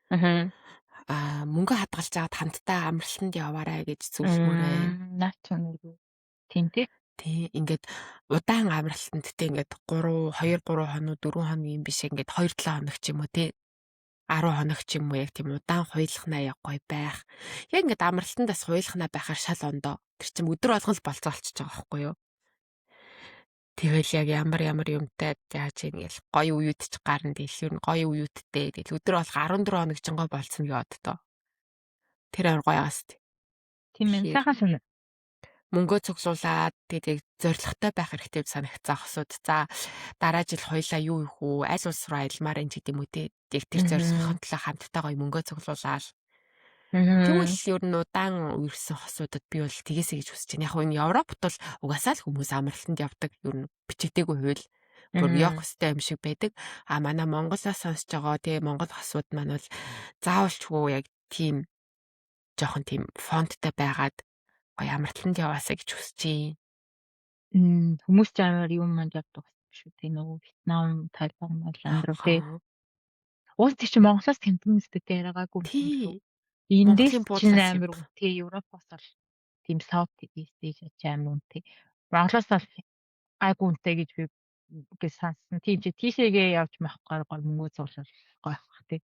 Аа. мөнгө хадгалж агаад хамтдаа амралтанд яваарай гэж зөвлөмөрөө. Наач нэг тийм тий. Тий, ингээд удаан амралтандтэй ингээд 2 3 хоног 4 хоногийн биш ингээд 2 7 хоног ч юм уу тий 10 хоног ч юм уу яг тийм удаан хуйлахнаа яг гоё байх. Яг ингээд амралтандаас хуйлахнаа байхаар шал ондоо. Тэр чинь өдөр болгон л болцоолчихж байгаа байхгүй юу? Тэгэл яг ямар юмтай яаж ийн гэл гоё уюут ч гарна дээл ер нь гоё уюуттэй. Тэгэл өдөр болох 14 хоног ч гоо болцсон гэж боддоо. Тэр амар гоё аст. Тийм ээ. Тэгэхээр Сайхан санаа. мөнгөө цуглуулад тэгээд зоригтой байх хэрэгтэй санагцсан хосууд. За дараа жил хоёлаа юу их үү? Аль улс руу аялмаар энэ гэдэг юм үү те. Яг тэр зорилгын төлөө хамтдаа гоё мөнгөө цуглуулаад. Тэгвэл ер нь удаан үерсэн хосуудад би бол тгээсэй гэж хүсэж байна. Яг нь Европт бол угаасаа л хүмүүс амралтанд явдаг. Ер нь бичигдээгүй хууль. Бүр явах хөстэй юм шиг байдаг. Манай Монголоос сонсож байгаа тий Монгол хосууд маань бол заавалчгүй яг тийм жоохон тийм фонттой байгаад гоё амралтанд яваасаа гэж хүсэж байна. Хүмүүс ч амар юм манд явдаг шүү дээ. Нөгөө Вьетнам, Тайланд мал амьдрал тий. Уус тийч Монголоос тэмдэг нэстэй яриагаагүй юм шүү. Тий. Эндээс Монголын чинь буудлаас амар явдаг. үнэтэй Европоос бол тийм South East Asia амар үнэтэй. Монголоос бол айгүй үнэтэй гэж би гэж сонссон. Тийм чи тийшээгээ явж махгүй гол мөнгө зурлал гоё бах тий.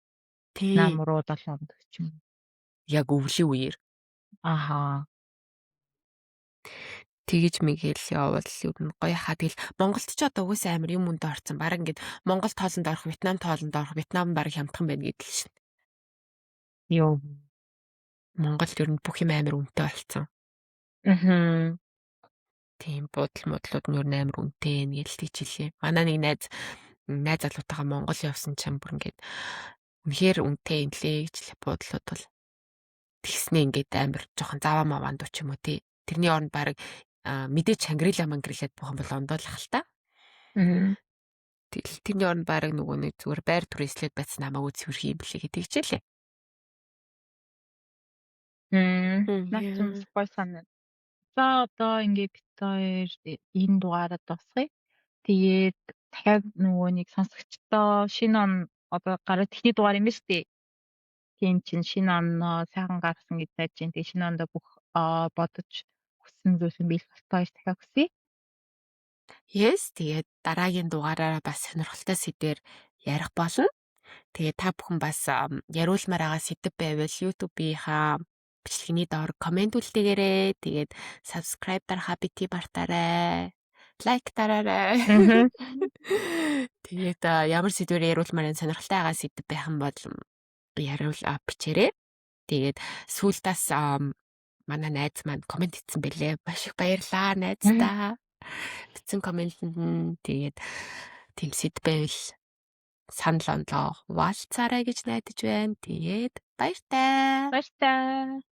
Тий. Нам руу 7 хоног ч юм. Яг өвлийн үеэр. Ахаа. Тэгэж мэгэл явал ер нь гоё хаа. Тэгэл Монголд ч одоо угсаа амар юм өндө орсон. Бараг ингээд Монгол тоолонд орох, Вьетнам тоолонд орох, Вьетнам бараг хямдхан байна гэдэл шин. Йоо. Монгол ер нь бүх юм амар үнэтэй болцсон. Ахаа. Тийм бодол модлууд нь ер нь амар үнэтэй гэж хэлээ. Манай нэг найз залуутайгаа Монгол явсан чинь бүр ингээд үнэхээр үнэтэй юм лээ гэж бодлоод бол тэгснээ ингээд амар жоохон заваа маваан дуу ч юм уу тий. Тэрний оронд бараг мэдээч Шангрилаад буухан бол ондоолах л та. Тэгэл тэрний оронд бараг нөгөө нэг зүгээр байр түрээслээд байцсан намайг үзвэрх юм блэ гэдэг хичээлээ. Наач гоё санаа. За одоо ингээд бит хоёр энэ дугаараа дуусгая. Тэгээд дахиад нөгөө нэг сонсогчдоо шинэ он одоо гараад техний дугаар юм ба штэ. Тийм чинь шинэ оноо сайхан гаргасан гэж найж чинь. Тэгээд шинэ ондоо бүх бодож хүссэн зүйлс нь биелэх болтой дахиад хүсье. Yes, тэгээд дараагийн дугаараараа бас сонирхолтой сэдвээр ярих болно. Тэгээд та бүхэн бас яриулмаар байгаа сэдв байвал YouTube-ийнхаа бичлэгийн доор комент үлдээгээрэй. Тэгээд subscribe дарахаа бити мартаарай. Лайк дараарай. Тэгээд ямар сэдвээр яриулмаар сонирхолтой байгаа сэдв байх юм бол яриул бичээрэй. Тэгээд сүүлдээс манай найз маань комент хийсэн бэлээ. Маш их баярлалаа найздаа. Бичсэн комментэнд нь тэгээд тийм сэдв байвал санал онлоо хуваалцаарай гэж найдаж байна. Тэгээд баяртай. Баяртай.